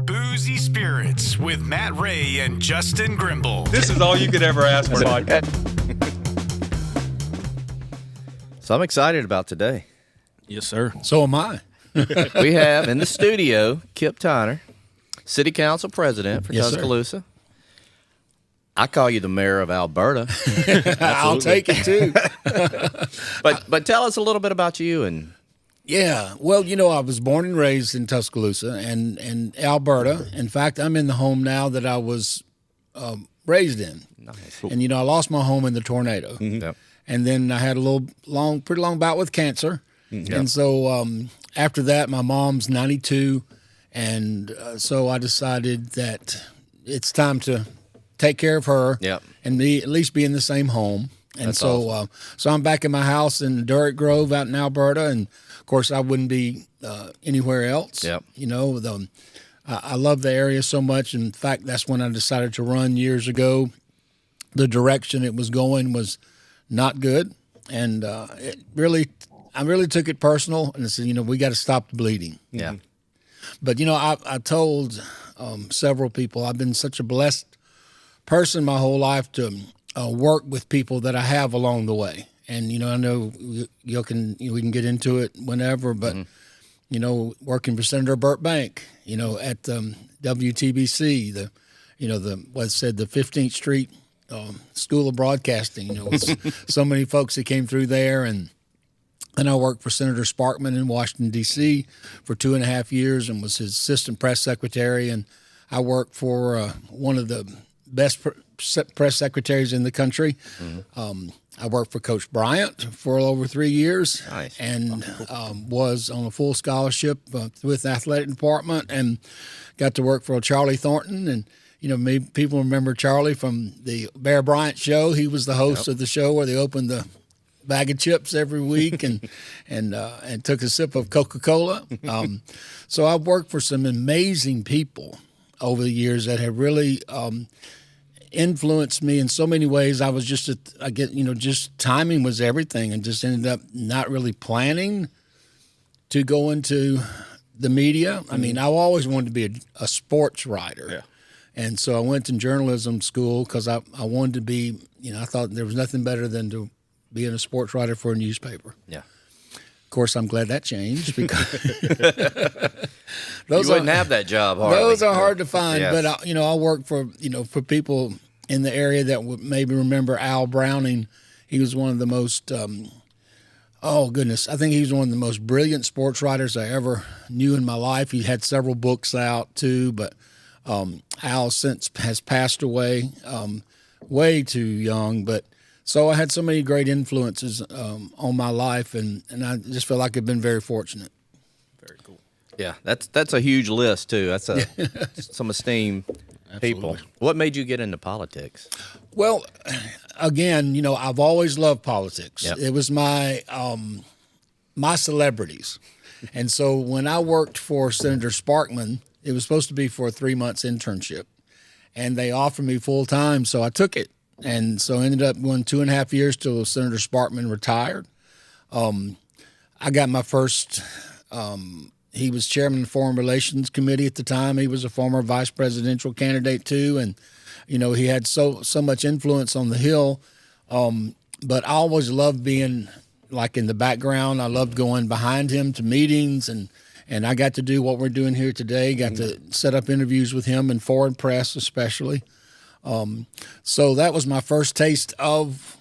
Boozy Spirits with Matt Ray and Justin Grimble. This is all you could ever ask for. So I'm excited about today. Yes, sir. So am I. We have in the studio Kip Tyner, City Council President for Yes, Tuscaloosa. I call you the mayor of Alberta. I'll take it too. But tell us a little bit about you and Yeah, well, I was born and raised in Tuscaloosa and Alberta. In fact, I'm in the home now that I was raised in. nice. And I lost my home in the tornado, Yep. and then I had a pretty long bout with cancer. And so after that, my mom's 92, and so I decided that it's time to take care of her Yep. and at least be in the same home. And That's so awesome. so I'm back in my house in Durrett Grove out in Alberta, and of course I wouldn't be anywhere else. Yep. I love the area so much. In fact, that's when I decided to run years ago. The direction it was going was not good, and I really took it personal, and I said, we got to stop the bleeding. Yeah. But I told several people I've been such a blessed person my whole life to work with people that I have along the way. And I know we can get into it whenever, but working for Senator Burt Bank, at WTBC, the 15th Street School of Broadcasting, with so many folks that came through there, and I worked for Senator Sparkman in Washington, D.C. for 2.5 years and was his assistant press secretary. And I worked for one of the best press secretaries in the country. I worked for Coach Bryant for over 3 years. Nice. And was on a full scholarship with the athletic department, and got to work for Charlie Thornton. And maybe people remember Charlie from the Bear Bryant show. He was the host of the show where they opened the bag of chips every week and took a sip of Coca-Cola. So I've worked for some amazing people over the years that have really influenced me in so many ways. I was just timing was everything, and just ended up not really planning to go into the media. I mean, I always wanted to be a sports writer. Yeah. And so I went to journalism school because I wanted to be, I thought there was nothing better than to being a sports writer for a newspaper. Yeah. Of course, I'm glad that changed because You wouldn't have that job hardly. those are hard to find. Yes. But I work for for people in the area that would maybe remember Al Browning. He was one of the most I think he was one of the most brilliant sports writers I ever knew in my life. He had several books out too, but Al since has passed away way too young. But so I had so many great influences on my life, and I just feel like I've been very fortunate. Very cool. Yeah, that's a huge list too. That's some esteemed people. What made you get into politics? Well, again, I've always loved politics. Yep. It was my celebrities. And so when I worked for Senator Sparkman, it was supposed to be for a 3 months internship, and they offered me full time, so I took it. And so I ended up going 2.5 years till Senator Sparkman retired. I got my first. He was chairman of the Foreign Relations Committee at the time. He was a former vice presidential candidate too, and he had so much influence on the Hill. But I always loved being like in the background. I loved going behind him to meetings, and I got to do what we're doing here today. Got to set up interviews with him and foreign press especially. So that was my first taste of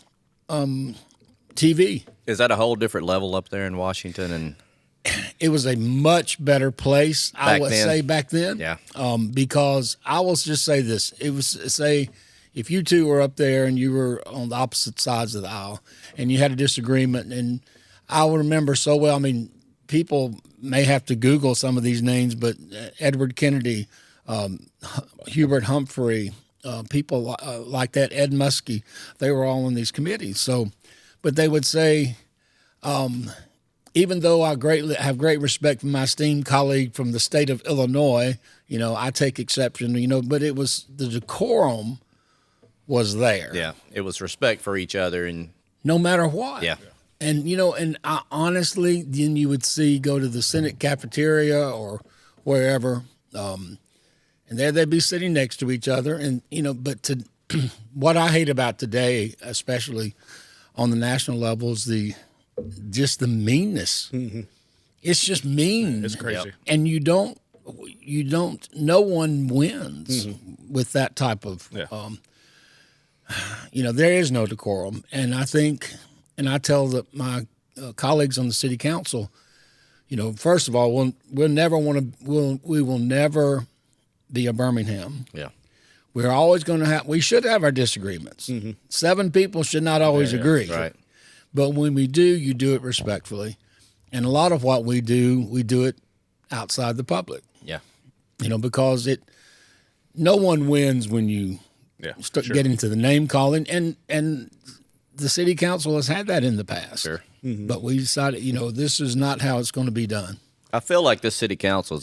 TV. Is that a whole different level up there in Washington? And It was a much better place, I would say, back then. Yeah. Because I will just say this. It was, say, if you two were up there and you were on the opposite sides of the aisle and you had a disagreement, and I will remember so well, I mean, people may have to Google some of these names, but Edward Kennedy, Hubert Humphrey, people like that, Ed Muskie, they were all on these committees. So, but they would say, even though I have great respect for my esteemed colleague from the state of Illinois, I take exception, but it was the decorum was there. yeah, it was respect for each other, and No matter what. yeah, And, and I, honestly, then you would go to the Senate cafeteria or wherever, and there they'd be sitting next to each other. And, but what I hate about today, especially on the national level, is just the meanness. Mm-hmm. It's just mean. It's crazy. And no one wins with that type of, there is no decorum. And I think, and I tell my colleagues on the city council, first of all, we will never be a Birmingham. Yeah. We're always going to we should have our disagreements. Mm-hmm. 7 people should not always agree. Right. But when we do, you do it respectfully. And a lot of what we do it outside the public. Yeah. Because no one wins when you start getting to the name calling. And the city council has had that in the past. Sure. Mm-hmm. But we decided, this is not how it's going to be done. I feel like this city council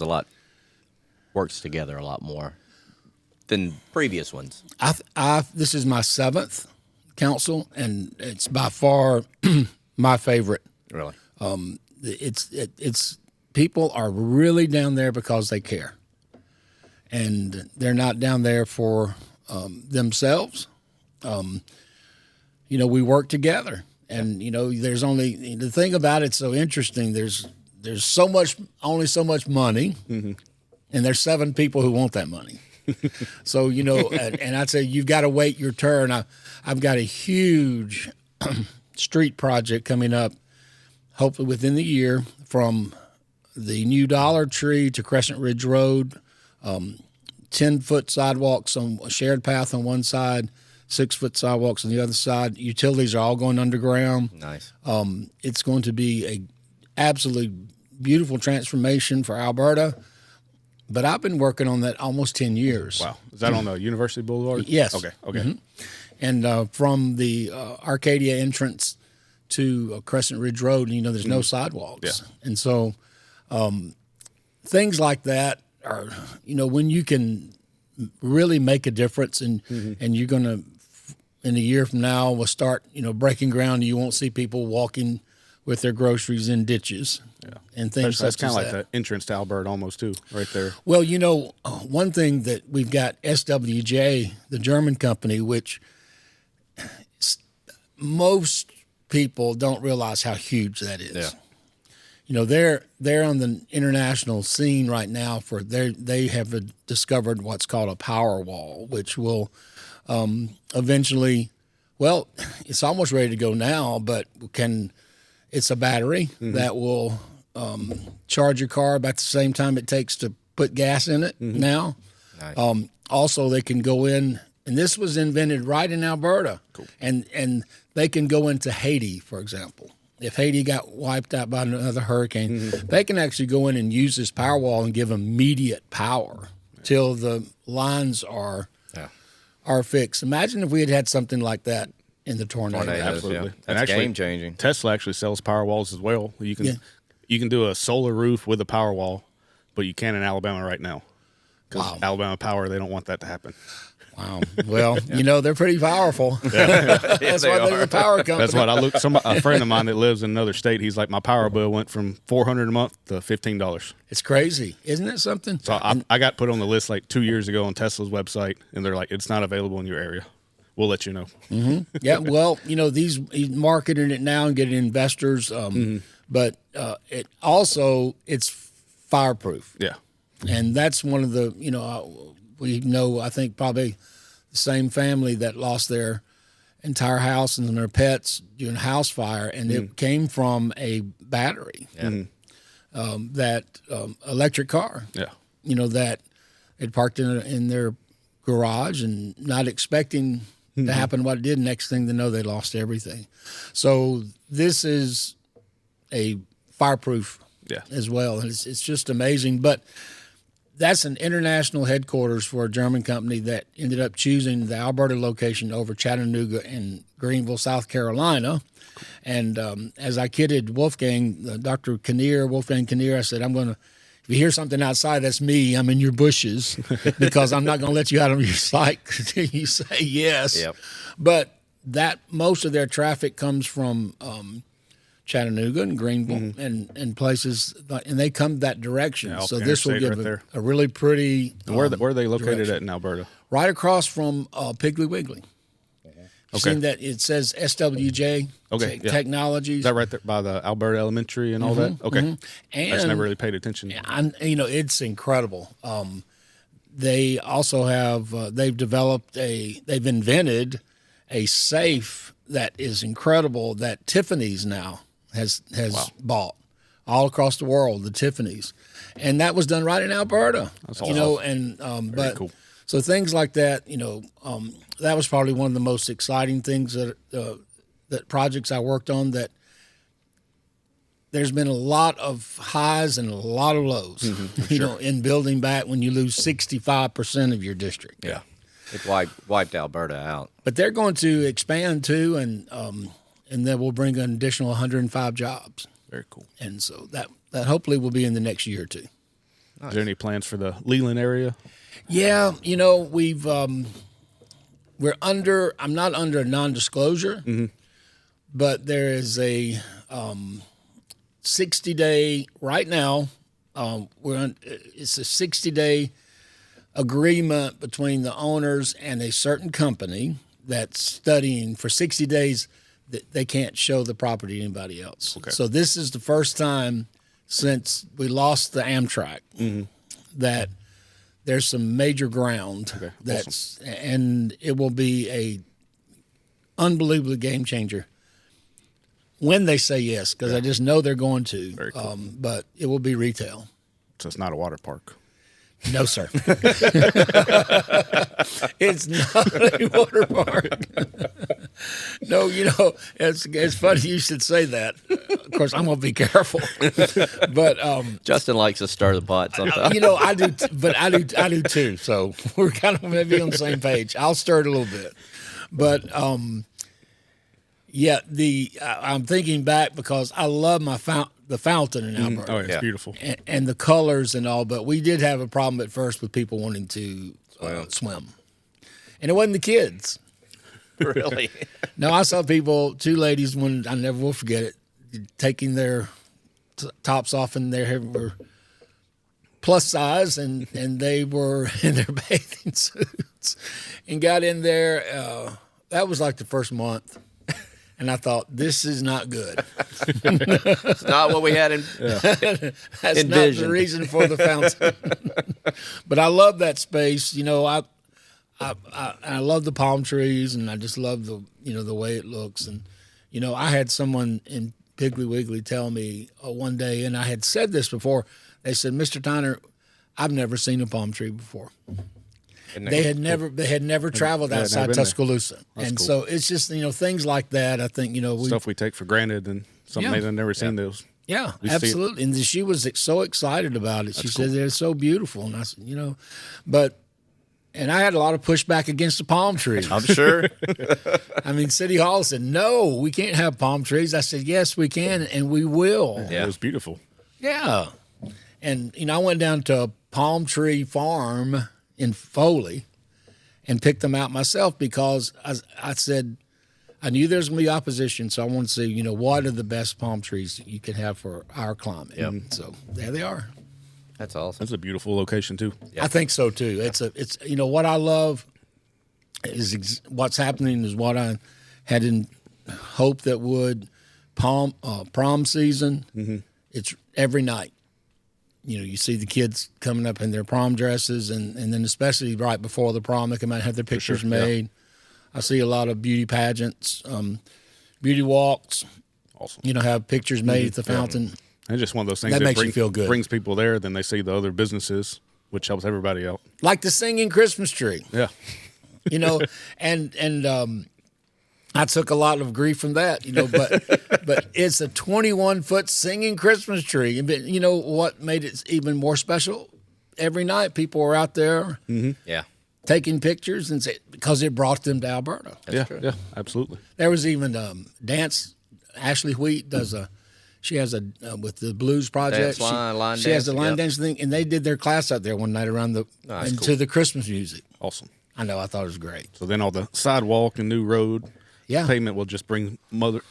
works together a lot more than previous ones. This is my 7th council, and it's by far my favorite. Really? It's people are really down there because they care, and they're not down there for themselves. We work together, and there's only the thing about it's so interesting. There's only so much money, and there's 7 people who want that money. So and I'd say you've got to wait your turn. I've got a huge street project coming up, hopefully within the year, from the new Dollar Tree to Crescent Ridge Road, 10-foot sidewalks on a shared path on one side, 6-foot sidewalks on the other side. Utilities are all going underground. Nice. It's going to be a absolutely beautiful transformation for Alberta. But I've been working on that almost 10 years. Wow. Is that on the University Boulevard? Yes. Okay. Mm-hmm. And from the Arcadia entrance to Crescent Ridge Road, there's no sidewalks. Yeah. And so things like that are, when you can really make a difference and you're going to, in a year from now, we'll start, breaking ground. You won't see people walking with their groceries in ditches and things That's such kind as of like that. the entrance to Alberta almost too, right there. Well, one thing that we've got SWJ, the German company, which most people don't realize how huge that is. Yeah. They're on the international scene right now they have discovered what's called a power wall, which will eventually, well, it's almost ready to go now, but it's a battery that will charge your car about the same time it takes to put gas in it now. Nice. Also, they can go in, and this was invented right in Alberta. Cool. And they can go into Haiti, for example. If Haiti got wiped out by another hurricane, they can actually go in and use this power wall and give immediate power till the lines are fixed. Imagine if we had something like that in the tornado. Absolutely. Yeah. That's game changing. Tesla actually sells power walls as well. You can do a solar roof with a power wall, but you can't in Alabama right now. Because Alabama Power, they don't want that to happen. Wow. Well, they're pretty powerful. That's why they're the power company. That's what I look. A friend of mine that lives in another state, he's like, my power bill went from $400 a month to $15. It's crazy, isn't it? Something. So I got put on the list like 2 years ago on Tesla's website, and they're like, it's not available in your area. We'll let you know. Mm-hmm. Yeah. Well, he's marketing it now and getting investors, but it's fireproof. Yeah. And that's one of the, I think probably the same family that lost their entire house and their pets during a house fire, and it came from a battery, that electric car, that it parked in their garage and not expecting to happen what it did. Next thing they know, they lost everything. So this is a fireproof as well. And it's just amazing. But that's an international headquarters for a German company that ended up choosing the Alberta location over Chattanooga and Greenville, South Carolina. And as I kidded Wolfgang Kinnear, I said, if you hear something outside, that's me. I'm in your bushes because I'm not going to let you out of your sight until you say yes. Yep. But that most of their traffic comes from Chattanooga and Greenville and places, and they come that direction. Yeah, off So the this will interstate give right there. a really pretty. And where are they located direction. at in Alberta? Right across from Piggly Wiggly. You've Okay. seen that it says SWJ Okay, yeah. Technologies. Is that right there by the Alberta Elementary and all that? Okay. And I just never really paid attention. it's incredible. They also have they've invented a safe that is incredible that Tiffany's now has bought all across the world. The Tiffany's, and that was done right in Alberta. That's you know, and but cool. so things like that. You know, that was probably one of the most exciting things that projects I worked on. That there's been a lot of highs and a lot of lows. You know, in building back when you lose 65% of your district. Yeah. It wiped Alberta out. But they're going to expand too, and then we'll bring an additional 105 jobs. Very cool. And so that hopefully will be in the next year or two. Is there any plans for the Leland area? Yeah, you know, we're under. I'm not under a non-disclosure, but there is a 60-day right now. It's a 60-day agreement between the owners and a certain company that's studying for 60 days that they can't show the property to anybody else. Okay. So this is the first time since we lost the Amtrak that there's some major ground that's and it will be a unbelievably game changer when they say yes, because I just know they're going to. Very cool. But it will be retail. So it's not a water park. No, sir. It's not a water park. No, you know, it's funny you should say that. Of course, I'm going to be careful. But Justin likes to stir the pot sometimes. you know, I do, but I do too. So we're kind of maybe on the same page. I'll stir it a little bit, but yeah, I'm thinking back because I love the fountain in Alberta. Oh, yeah, it's beautiful. And the colors and all, but we did have a problem at first with people wanting to swim. And it wasn't the kids. Really? No, I saw people, two ladies, I never will forget it, taking their tops off and they were plus size and they were in their bathing suits and got in there. That was like the first month. And I thought, this is not good. It's not what we had in. That's not the reason for the fountain. But I love that space. You know, I love the palm trees, and I just love the way it looks. And you know, I had someone in Piggly Wiggly tell me one day, and I had said this before. They said, "Mr. Tyner, I've never seen a palm tree before." They had never traveled outside Tuscaloosa, and cool. so it's just things like that. I think Stuff we take for granted and something they've never seen those. Yeah, We see it. absolutely. And she was so excited about it. She said they're so beautiful, and I said, and I had a lot of pushback against the palm trees. I'm sure. I mean, City Hall said, "No, we can't have palm trees." I said, "Yes, we can, and we will." Yeah. It was beautiful. Yeah. And I went down to a palm tree farm in Foley and picked them out myself because I said I knew there was going to be opposition, so I wanted to see, what are the best palm trees that you can have for our climate. Yep. So there they are. That's awesome. That's a beautiful location too. I think so too. It's what I love is what's happening is what I had in hope that would prom season. It's every night. You see the kids coming up in their prom dresses, and then especially right before the prom, they come out and have their pictures made. Yeah. I see a lot of beauty pageants, beauty walks. Awesome. Have pictures made at the fountain. And just one of those things that makes you feel good. Brings people there, then they see the other businesses, which helps everybody out. Like the singing Christmas tree. Yeah. And I took a lot of grief from that, but it's a 21-foot singing Christmas tree. And you know what made it even more special? Every night people were out there taking pictures and because it brought them to Alberta. Yeah, absolutely. There was even dance. Ashley Wheat she has with the Blues Project. She has the line dance thing, and they did their class out there one night around to the Christmas music. Awesome. I know. I thought it was great. So then all the sidewalk and new road. Yeah. pavement will just bring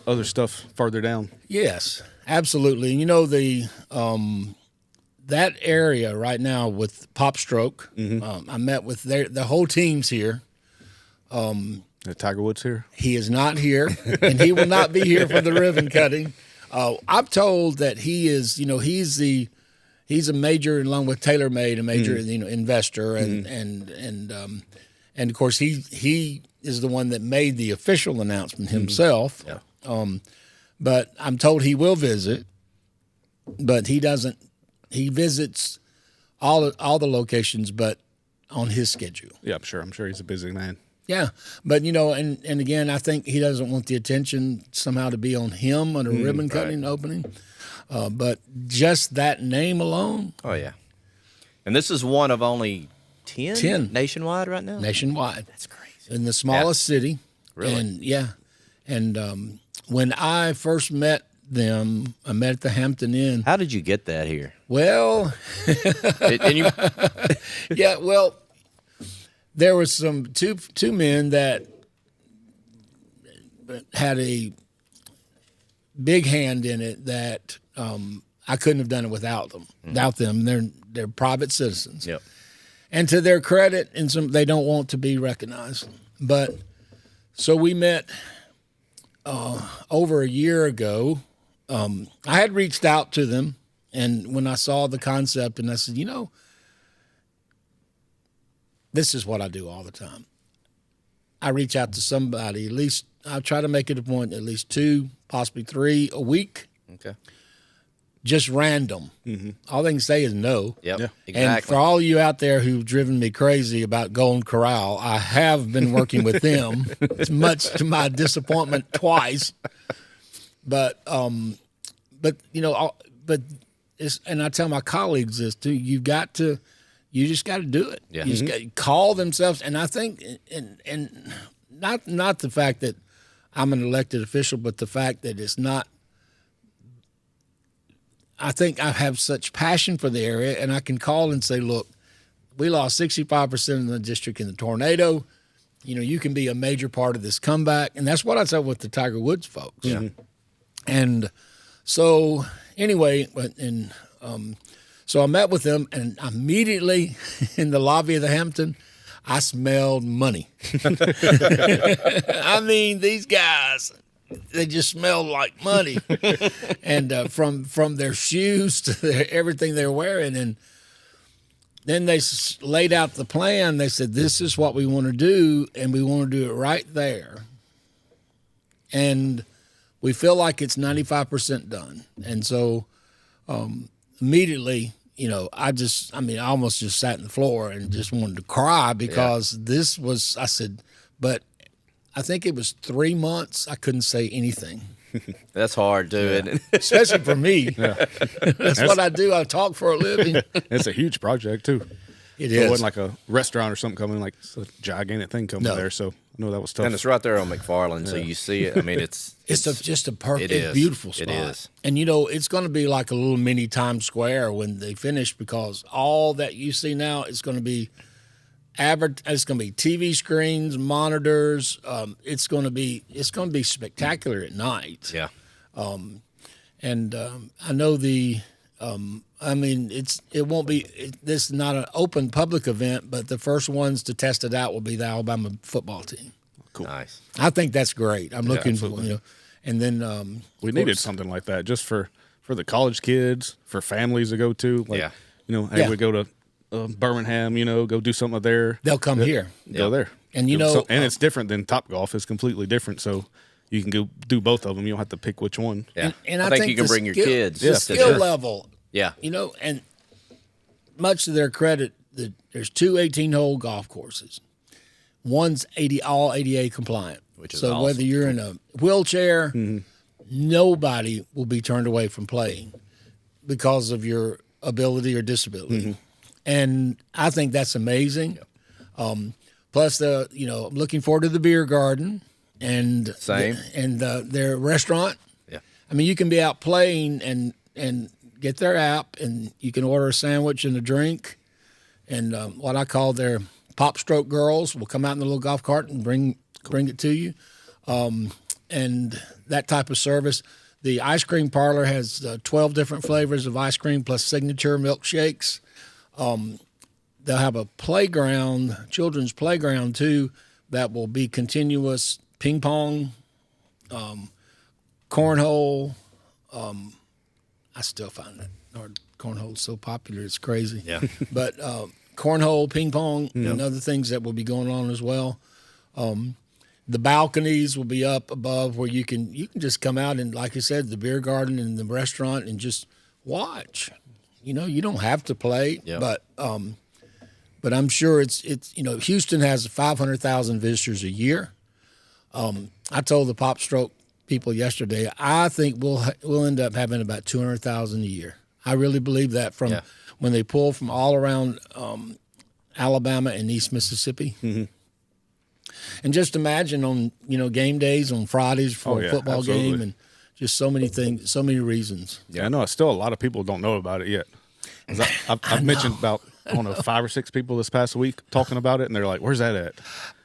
other stuff farther down. Yes, absolutely. And the that area right now with PopStroke, I met with the whole team's here. The Tiger Woods here. He is not here, and he will not be here for the ribbon cutting. I'm told that he is, he's a major, along with TaylorMade, a major, investor, and of course he is the one that made the official announcement himself. Yeah. But I'm told he will visit, but he doesn't. He visits all the locations, but on his schedule. Yeah, I'm sure he's a busy man. Yeah, but and again, I think he doesn't want the attention somehow to be on him on a ribbon cutting opening. But just that name alone. Oh yeah, and this is one of only 10 nationwide right now. Nationwide, That's crazy. in the smallest city. Really? And when I first met them, I met at the Hampton Inn. How did you get that here? Well, And you, yeah, well, there was two men that had a big hand in it that I couldn't have done it without them. Without them, they're private citizens. yep. And to their credit, they don't want to be recognized. But so we met over a year ago. I had reached out to them, and when I saw the concept, and I said, this is what I do all the time. I reach out to somebody, at least I try to make it a point, at least 2, possibly 3 a week, Okay. just random. All they can say is no. Yep. Yeah. And Exactly. for all you out there who've driven me crazy about Golden Corral, I have been working with them, much to my disappointment twice. But it's, and I tell my colleagues this too. You just got to do it. Yeah. You just got to call themselves. And I think, and not the fact that I'm an elected official, but the fact that it's not. I think I have such passion for the area, and I can call and say, look, we lost 65% of the district in the tornado. You can be a major part of this comeback. And that's what I said with the Tiger Woods folks. Yeah. And so anyway, so I met with them, and immediately in the lobby of the Hampton, I smelled money. I mean, these guys, they just smelled like money. And from their shoes to everything they're wearing. And then they laid out the plan. They said, this is what we want to do, and we want to do it right there. And we feel like it's 95% done. And so immediately, I almost just sat on the floor and just wanted to cry because this was, I said, but I think it was 3 months. I couldn't say anything. That's hard, dude. Especially for me. That's what I do. I talk for a living. It's a huge project too. It It is. wasn't like a restaurant or something coming, like it's a gigantic thing coming No. there. So I know that was tough. And it's right there on McFarland, so you see it. I mean, it's Just a perfect, it is. beautiful spot. It is. And it's going to be like a little mini Times Square when they finish, because all that you see now is going to be it's going to be TV screens, monitors. It's going to be spectacular at night. yeah. And I know it won't be. This is not an open public event, but the first ones to test it out will be the Alabama football team. Cool. Nice. I think that's great. I'm looking for absolutely. and then We of needed course- something like that just for the college kids, for families to go to. Like, Yeah. Hey, Yeah. we go to Birmingham, go do something there. They'll come here. Go there. And and it's different than Top Golf. It's completely different. So you can go do both of them. You don't have to pick which one. Yeah. And I I think you can the bring your skill- kids. The to skill this. level, Yeah. and much to their credit, there's 2 18-hole golf courses. One's all ADA compliant. Which is so awesome. whether you're in a wheelchair, nobody will be turned away from playing because of your ability or disability. And I think that's amazing. Plus, I'm looking forward to the beer garden and Same. their restaurant. Yeah. I mean, you can be out playing and get their app, and you can order a sandwich and a drink. And what I call their PopStroke girls will come out in the little golf cart and bring it to you. and that type of service. The ice cream parlor has 12 different flavors of ice cream plus signature milkshakes. They'll have a playground, children's playground too, that will be continuous ping pong, cornhole. I still find that cornhole so popular, it's crazy. Yeah. But cornhole, ping pong, and other things that will be going on as well. The balconies will be up above where you can just come out and, like I said, the beer garden and the restaurant and just watch. You know, you don't have to play, but I'm sure it's Houston has 500,000 visitors a year. I told the PopStroke people yesterday, I think we'll end up having about 200,000 a year. I really believe that from when they pull from all around Alabama and East Mississippi. Mm-hmm. And just imagine on game days on Fridays for a football absolutely. game and just so many things, so many reasons. Yeah, I know. Still, a lot of people don't know about it yet. I've mentioned about 5 or 6 people this past week talking about it, and they're like, "Where's that at?"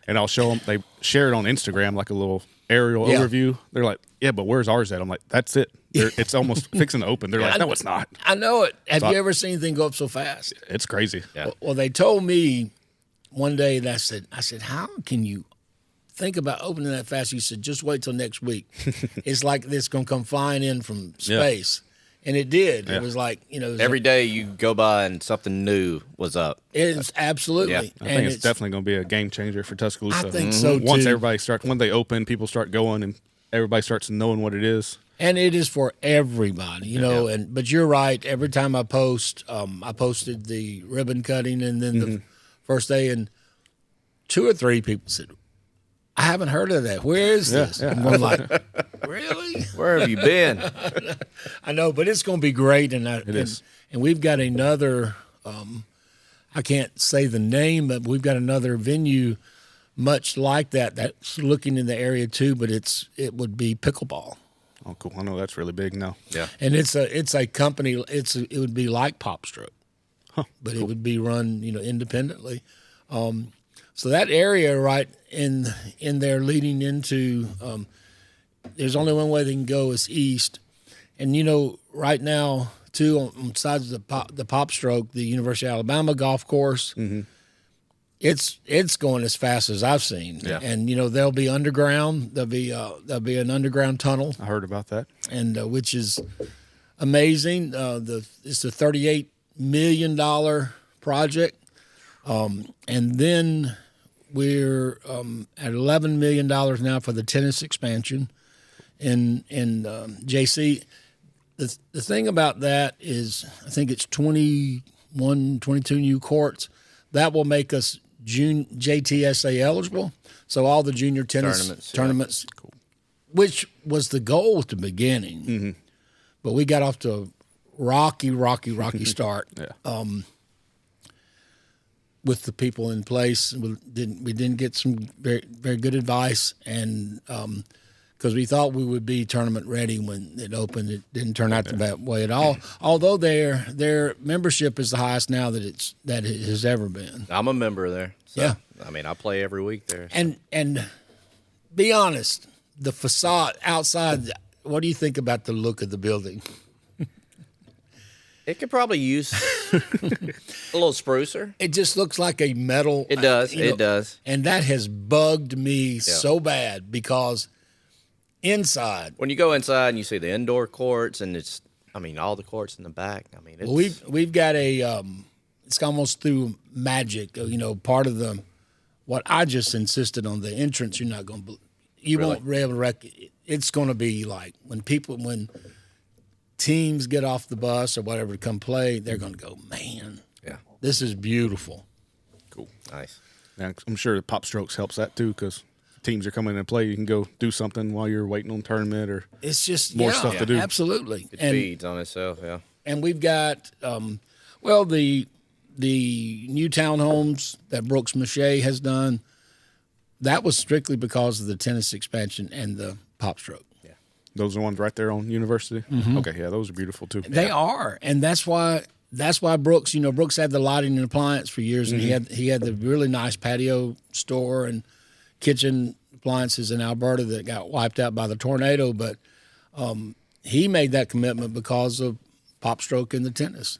And I'll show them. They share it on Instagram like a little aerial overview. They're like, "Yeah, but where's ours at?" I'm like, "That's it. It's almost fixing to open." They're like, "No, it's not." I know it. Have you ever seen anything go up so fast? It's crazy. Yeah. Well, they told me one day that I said, how can you think about opening that fast? You said, just wait till next week. It's like this going to come flying in from space. And it did. Yeah. It was like, Every day you go by and something new was up. It's absolutely. Yeah. I think it's definitely going to be a game changer for Tuscaloosa. I think so, too. When they open, people start going and everybody starts knowing what it is. And it is for everybody, but you're right. Every time I post, I posted the ribbon cutting and then the first day, and 2 or 3 people said, I haven't heard of that. Where is this? Yeah. I'm going like, really? Where have you been? I know, but it's going to be great. And It is. And we've got another, I can't say the name, but we've got another venue much like that that's looking in the area too, but it would be pickleball. Oh, cool. I know that's really big now. Yeah. And it's a company, it would be like PopStroke, but it would be run, independently. So that area right in there leading into, there's only one way they can go is east. And, right now, too, on sides of the PopStroke, the University of Alabama golf course, it's going as fast as I've seen. Yeah. And, they'll be underground. There'll be an underground tunnel, I heard about that. and which is amazing. It's a $38 million project. And then we're at $11 million now for the tennis expansion in JC. The thing about that is I think it's 21, 22 new courts. That will make us JTSA eligible. So all the junior tennis tournaments, which was the goal at the beginning. But we got off to a rocky start. Yeah. With the people in place, we didn't get some very, very good advice, and because we thought we would be tournament ready when it opened, it didn't turn out that way at all. Although their membership is the highest now that it has ever been. I'm a member there. So, Yeah. I mean, I play every week there. And be honest, the facade outside. What do you think about the look of the building? It could probably use a little sprucer. It just looks like a metal. It does. It does. And that has bugged me so bad because inside. When you go inside and you see the indoor courts and all the courts in the back. I mean, it's, We've got it's almost through magic. Part of what I just insisted on the entrance. You're not going to. You won't be able to. It's going to be like when teams get off the bus or whatever to come play, they're going to go, man, this is beautiful. Cool. nice. And I'm sure the PopStrokes helps that too, because teams are coming in and play. You can go do something while you're waiting on tournament, or It's just more stuff to do. Absolutely. It feeds on itself, yeah. And we've got, the new townhomes that Brooks Mache has done. That was strictly because of the tennis expansion and the PopStroke. Those are the ones right there on University. Okay, yeah, those are beautiful too. They are, and that's why Brooks. Brooks had the lighting and appliance for years, and he had the really nice patio store and kitchen appliances in Alberta that got wiped out by the tornado, but he made that commitment because of PopStroke in the tennis,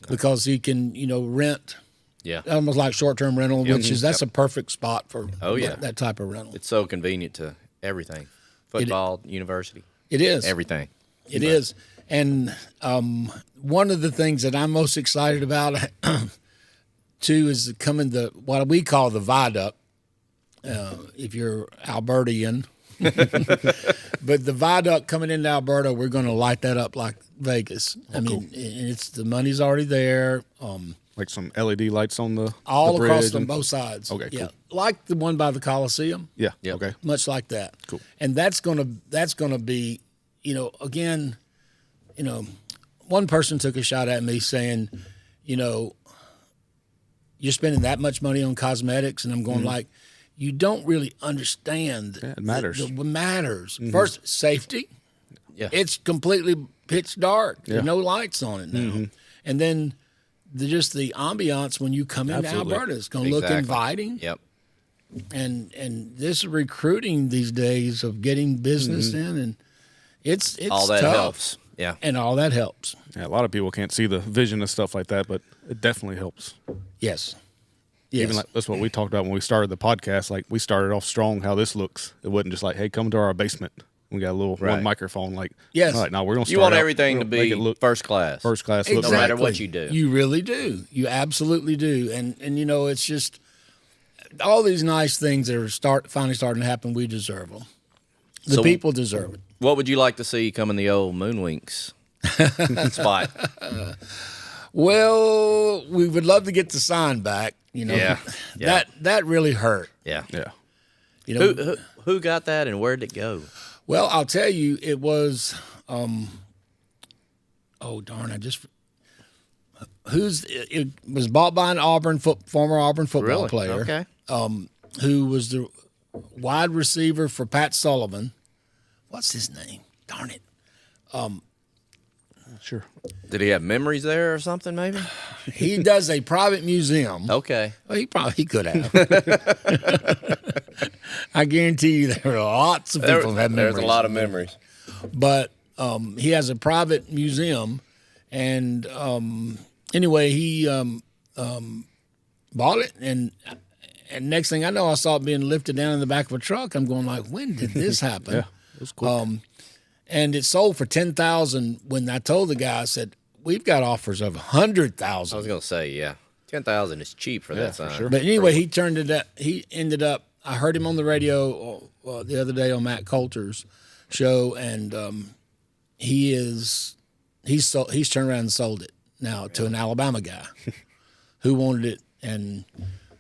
because he can, rent. Yeah. Almost like short-term rental, that's a perfect spot for that type of rental. It's so convenient to everything. Football, university. It is. Everything. It is. And one of the things that I'm most excited about, too, is coming what we call the viaduct, if you're Albertian. But the viaduct coming into Alberta, we're going to light that up like Vegas. It's the money's already there. Like some LED lights on the All bridge across on both sides. Okay, cool. Yeah, like the one by the Coliseum. Yeah. Yep. Okay. Much like that. Cool. And that's gonna be, again, one person took a shot at me saying, you're spending that much money on cosmetics, and I'm going like, you don't really understand. Yeah, it matters. It matters. First, safety. Yeah. It's completely pitch dark. Yeah. There's no lights on it now. And then just the ambiance when you come into Absolutely. Alberta, it's going to look inviting. Yep. And this recruiting these days of getting business in, and it's All that tough. helps. Yeah. And all that helps. Yeah, a lot of people can't see the vision of stuff like that, but it definitely helps. Yes. Yes. Even like that's what we talked about when we started the podcast. Like we started off strong. How this looks, it wasn't just like, hey, come to our basement. We got a little Right. one microphone. Like, Yes. all right, now we're gonna. You want start out- everything we're to gonna make be it look first class. first class. Exactly. No matter what you do. You really do. You absolutely do. And it's just all these nice things that are finally starting to happen. We deserve them. The people deserve it. What would you like to see come in the old Moonwinks spot? Well, we would love to get the sign back. Yeah. That really hurt. Yeah. Yeah. Who got that and where'd it go? Well, I'll tell you, it was. It was bought by an former Auburn football Really? player. Okay. Who was the wide receiver for Pat Sullivan. What's his name? Darn it. Sure. Did he have memories there or something, maybe? He does a private museum. Okay. Well, he could have. I guarantee you there are lots of people that have memories. There's a lot of memories. But he has a private museum, and anyway, he bought it, and next thing I know, I saw it being lifted down in the back of a truck. I'm going like, when did this happen? Yeah, it was cool. And it sold for $10,000. When I told the guy, I said, we've got offers of $100,000. I was going to say, yeah. 10,000 is cheap for that sign. sure. But anyway, he turned it up. He ended up. I heard him on the radio the other day on Matt Coulter's show, and he's turned around and sold it now to an Alabama guy who wanted it, and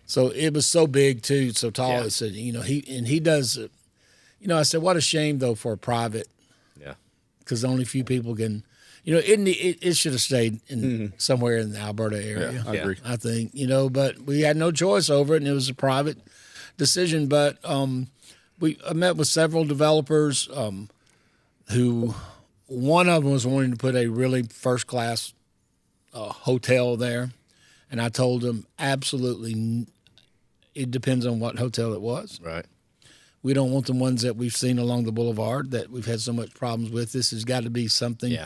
so it was so big too, so tall. Yeah. It said, he does. I said, what a shame though for a private, Yeah. because only a few people can. It should have stayed in somewhere in the Alberta area. Yeah, I agree. I think, but we had no choice over it, and it was a private decision. But I met with several developers who one of them was wanting to put a really first-class hotel there, and I told him absolutely it depends on what hotel it was. Right. We don't want the ones that we've seen along the boulevard that we've had so much problems with. This has got to be something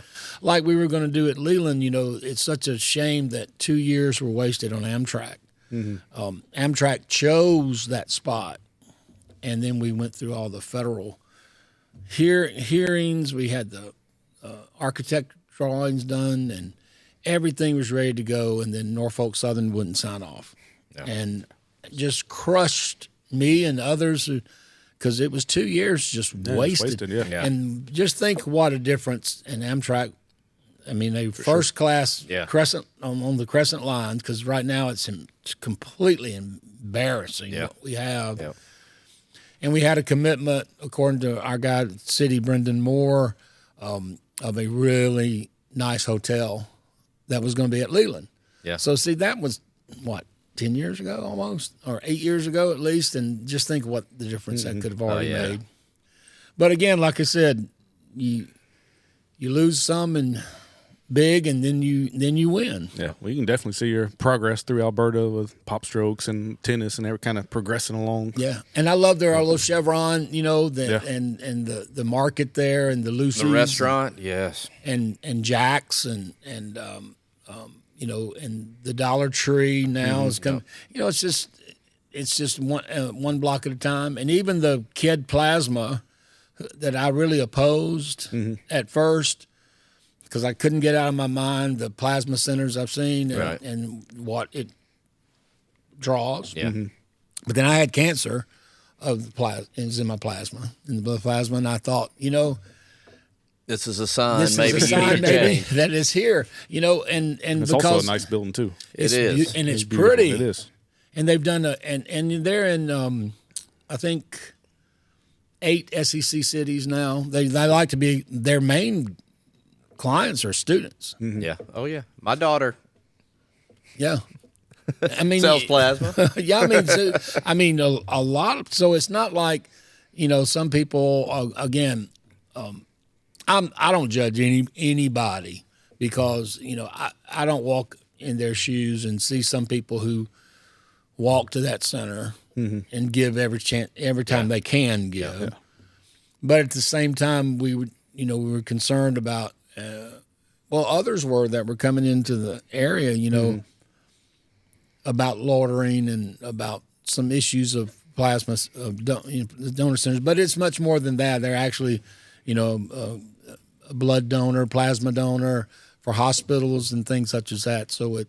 like we were going to do at Leland. It's such a shame that 2 years were wasted on Amtrak. Amtrak chose that spot, and then we went through all the federal hearings. We had the architect drawings done, and everything was ready to go, and then Norfolk Southern wouldn't sign off. And just crushed me and others because it was 2 years just wasted. Yeah. And just think what a difference in Amtrak. I mean, a first class Crescent on the Crescent line, because right now it's completely embarrassing what we have. Yeah. And we had a commitment, according to our guy at the city, Brendan Moore, of a really nice hotel that was going to be at Leland. Yeah. So, see, that was, 10 years ago almost, or 8 years ago at least, and just think what the difference that could have already made. But again, like I said, you lose some and big, and then you win. Yeah, well, you can definitely see your progress through Alberta with PopStrokes and tennis and every kind of progressing along. Yeah, and I love their little Chevron, and the market there and the Lucy's, The restaurant, yes. and Jack's and the Dollar Tree now is coming. It's just one block at a time, and even the Kid Plasma that I really opposed at first because I couldn't get out of my mind the plasma centers I've seen and what it draws. Yeah. But then I had cancer of the plasma. It was in my plasma, in the blood plasma, and I thought, this is a sign. this maybe is a sign you need to maybe change. that it's here. And It's because also a nice building too. It is. and it's beautiful. pretty. It is. And they've done and they're in I think 8 SEC cities now. They like to be their main clients are students. Yeah. Oh yeah. My daughter Yeah. I mean sells plasma. yeah, I mean a lot of, so it's not like, some people again, I don't judge anybody because, I don't walk in their shoes and see some people who walk to that center and give every time they can give. Yeah. But at the same time, we were concerned about, others were that were coming into the area, about loitering and about some issues of plasma of donor centers. But it's much more than that. They're actually, a blood donor, plasma donor for hospitals and things such as that. So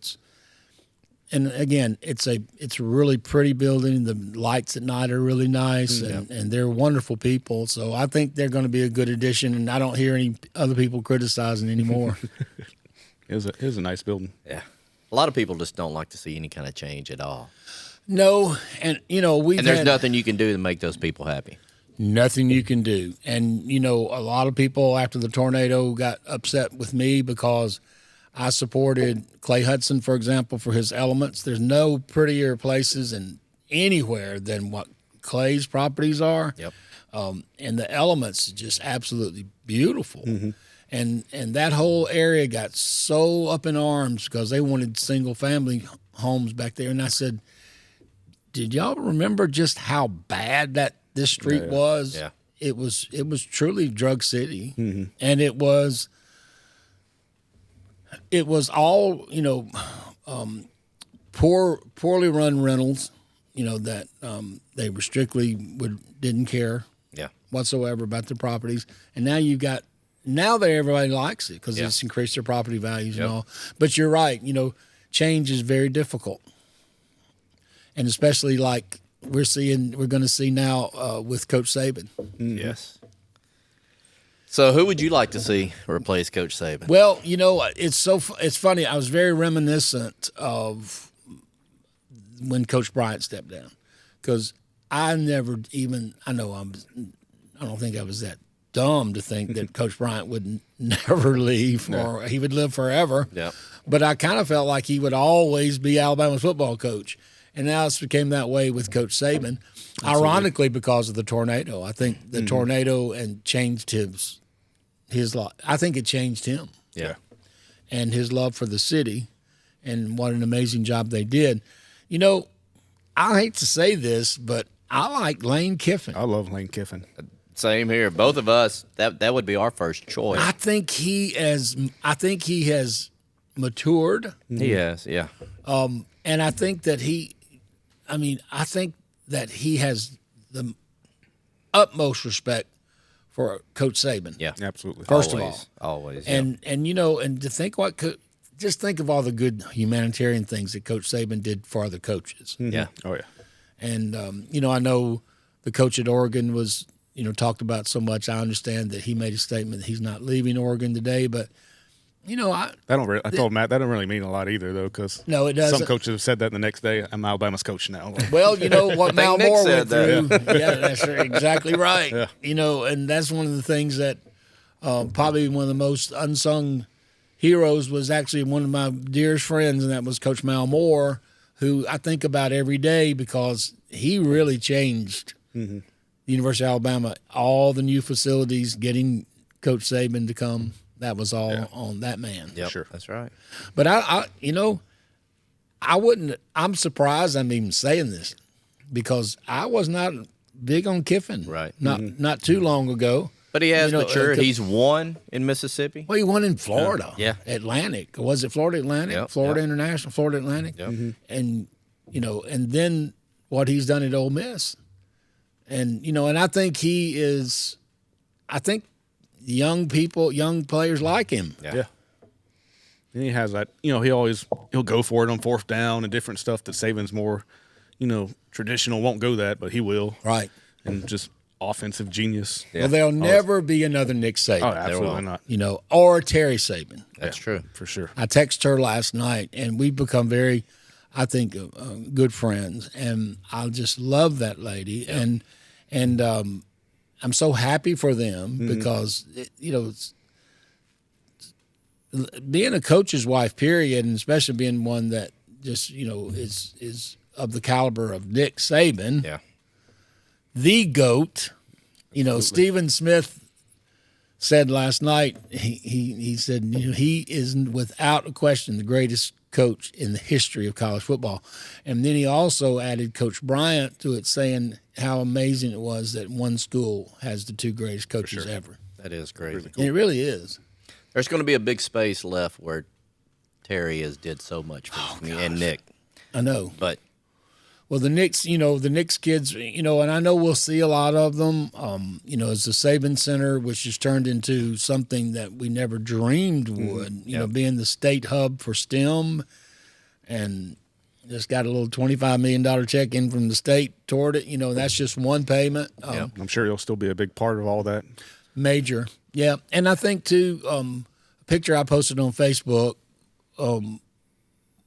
and again, it's a really pretty building. The lights at night are really nice, and they're wonderful people. So I think they're going to be a good addition, and I don't hear any other people criticizing anymore. It is a nice building. Yeah. A lot of people just don't like to see any kind of change at all. No, and There's nothing you can do to make those people happy. Nothing you can do. And, a lot of people after the tornado got upset with me because I supported Clay Hudson, for example, for his elements. There's no prettier places anywhere than what Clay's properties are. Yep. And the elements are just absolutely beautiful. And that whole area got so up in arms because they wanted single-family homes back there. And I said, did y'all remember just how bad this street was? Yeah. It was truly drug city, and it was all poorly run rentals, that they were strictly didn't care whatsoever about the properties, and now everybody likes it because it's increased their property values and all. But you're right, change is very difficult, and especially like we're going to see now with Coach Saban. Yes. So who would you like to see replace Coach Saban? Well, it's funny. I was very reminiscent of when Coach Bryant stepped down because I don't think I was that dumb to think that Coach Bryant would never leave or he would live forever. Yeah. But I kind of felt like he would always be Alabama's football coach. And now it's became that way with Coach Saban, ironically because of the tornado. I think the tornado changed his life. I think it changed him. Yeah. And his love for the city and what an amazing job they did. I hate to say this, but I like Lane Kiffin. I love Lane Kiffin. Same here. Both of us, that would be our first choice. I think he has matured. He has, yeah. And I think that he has the utmost respect for Coach Saban. Yeah. Absolutely. First always, of all. Always. Yeah. And to think just think of all the good humanitarian things that Coach Saban did for other coaches. Yeah. Oh, yeah. And, I know the coach at Oregon was, talked about so much. I understand that he made a statement that he's not leaving Oregon today, but, I told Matt that don't really mean a lot either, though, because no, it doesn't. some coaches have said that the next day. I'm Alabama's coach now. Well, what Mal Nick Moore said went that. through. Yeah, that's exactly right. Yeah. And that's one of the things that probably one of the most unsung heroes was actually one of my dearest friends, and that was Coach Mal Moore, who I think about every day because he really changed the University of Alabama. All the new facilities, getting Coach Saban to come. that was all on that man. Yep, Sure. that's right. But I wouldn't. I'm surprised I'm even saying this because I was not big on Kiffin. Right. Not too long ago. But he has matured. 'cause- He's won in Mississippi. Well, he won in Florida. Yeah. Atlantic. Was it Florida Atlantic? Yep, Florida yep. International, Florida Atlantic. Yep. And and then what he's done at Ole Miss, and and I think I think young players like him. Yeah. And he has that, he'll go for it on fourth down and different stuff that Saban's more, traditional won't go that, but he will. Right. And just offensive genius. Well, there'll never be another Nick Saban. Oh, absolutely not. Or Terry Saban. That's true. For sure. I texted her last night, and we've become very, I think, good friends. And I just love that lady, and I'm so happy for them because it's, being a coach's wife, period, and especially being one that just is of the caliber of Nick Saban, Yeah. the GOAT. Stephen Smith said last night, he said, he is without a question the greatest coach in the history of college football. And then he also added Coach Bryant to it, saying how amazing it was that one school has the two greatest coaches ever. That is crazy. And it really is. There's going to be a big space left where Terry has did so much for me and Nick. I know. But Well, the Knicks kids, and I know we'll see a lot of them, as the Saban Center, which has turned into something that we never dreamed would, being the state hub for STEM, and just got a little $25 million check in from the state toward it. That's just one payment. I'm sure he'll still be a big part of all that. Major. Yeah. And I think, too, a picture I posted on Facebook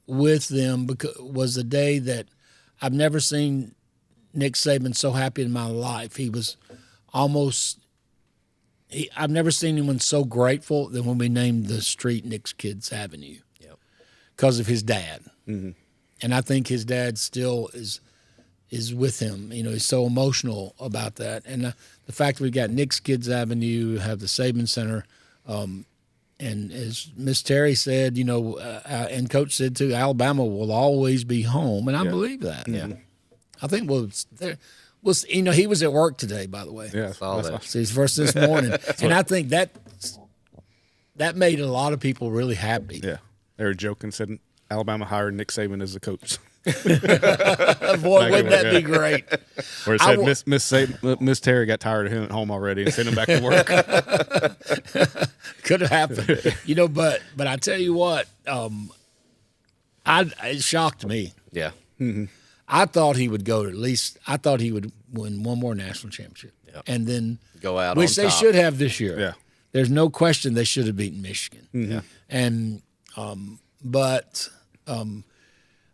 with them was the day that I've never seen Nick Saban so happy in my life. He was I've never seen anyone so grateful than when we named the street Nick's Kids Avenue because of his dad. Mm-hmm. And I think his dad still is with him. He's so emotional about that. And the fact that we got Nick's Kids Avenue, have the Saban Center, and as Miss Terry said, and Coach said too, Alabama will always be home, and I believe that. yeah, I think he was at work today, by the way. Yeah. Saw that. So he's first this morning, and I think that made a lot of people really happy. Yeah. They were joking, said Alabama hired Nick Saban as the coach. Boy, wouldn't that be great? Or it said Miss Terry got tired of him at home already and sent him back to work. Could have happened, but I tell you what, it shocked me. Yeah. I thought he would go to at least. I thought he would win one more national championship, and then Go out which on they top. should have this year. Yeah. There's no question they should have beaten Michigan. Yeah. And but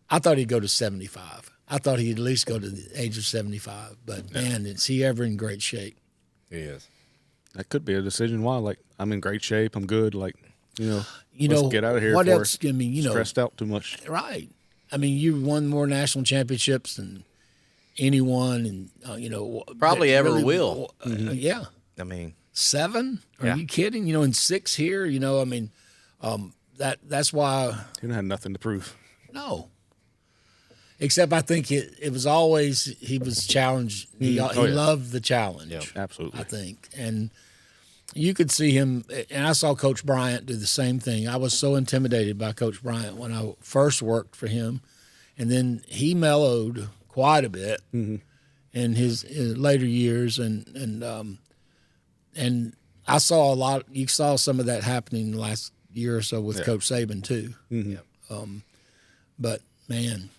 I thought he'd go to 75. I thought he'd at least go to the age of 75. But man, is he ever in great shape? He is. That could be a decision why. Like, I'm in great shape. I'm good. Like, let's know, get out of here. what before else? I mean, stressed out too much. Right. I mean, you won more national championships than anyone, and Probably that ever really- will. Yeah. I mean, 7? Are Yeah. you kidding? And 6 here. I mean, that's why. He didn't have nothing to prove. No. Except I think it was always he was challenged. He loved the challenge. Yeah, absolutely. I think. And you could see him, and I saw Coach Bryant do the same thing. I was so intimidated by Coach Bryant when I first worked for him. And then he mellowed quite a bit in his later years. And I saw a lot. You saw some of that happening in the last year or so with Coach Saban, too. Mm-hmm. But, man,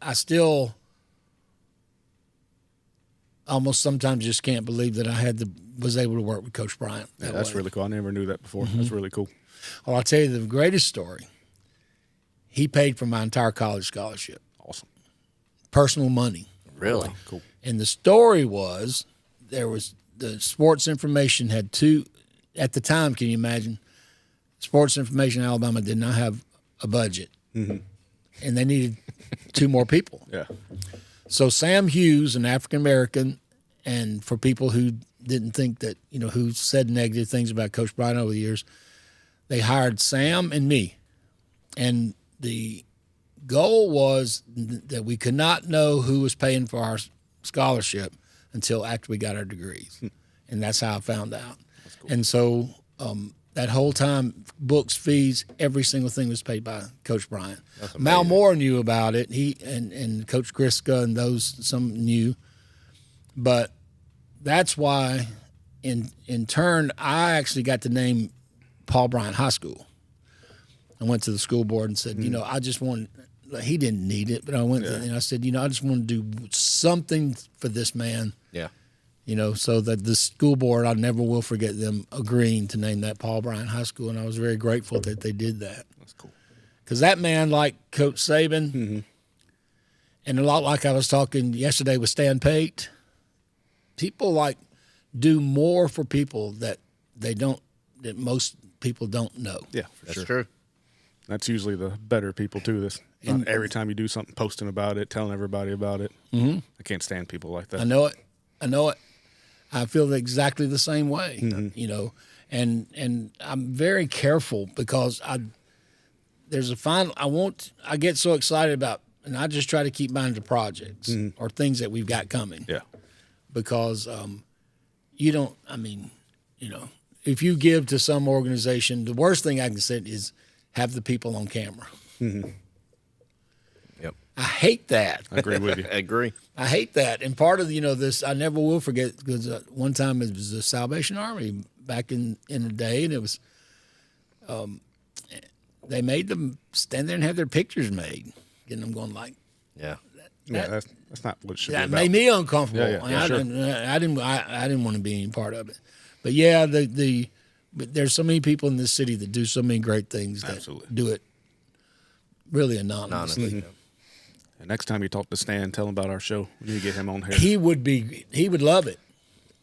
I still almost sometimes just can't believe that I was able to work with Coach Bryant. That's really cool. I never knew that before. That's really cool. Well, I'll tell you the greatest story. He paid for my entire college scholarship, Awesome. personal money. really. Cool. And the story was the sports information had 2 at the time. Can you imagine? Sports Information Alabama did not have a budget, and they needed 2 more people. Yeah. So Sam Hughes, an African American, and for people who didn't think that, who said negative things about Coach Bryant over the years. They hired Sam and me. And the goal was that we could not know who was paying for our scholarship until after we got our degrees. And that's how I found out. Cool. And so that whole time, books, fees, every single thing was paid by Coach Bryant. Mal Moore knew about it. He and Coach Griska and some knew. But that's why, in turn, I actually got to name Paul Bryant High School. I went to the school board and said, I just want. He didn't need it, but I went and I said, I just want to do something for this man. Yeah. So that the school board, I never will forget them agreeing to name that Paul Bryant High School, and I was very grateful that they did that. That's cool. Because that man, like Coach Saban, and a lot like I was talking yesterday with Stan Pate, people do more for people that most people don't know. Yeah, for That's sure. true. That's usually the better people too. Not every time you do something, posting about it, telling everybody about it. I can't stand people like that. I know it. I feel exactly the same way, and I'm very careful because I get so excited about, and I just try to keep mine to projects or things that we've got coming. Yeah. Because if you give to some organization, the worst thing I can say is have the people on camera. Yep. I hate that. I agree with you. I agree. I hate that. And part of, this, I never will forget, because one time it was the Salvation Army back in the day, and it was, they made them stand there and have their pictures made, getting them going like. Yeah. That's not what it should be That about. made me uncomfortable. Yeah, sure. I didn't want to be any part of it. But yeah, but there's so many people in this city that do so many great things that Absolutely. do it really anonymously. And next time you talk to Stan, tell him about our show. We need to get him on here. He would love it.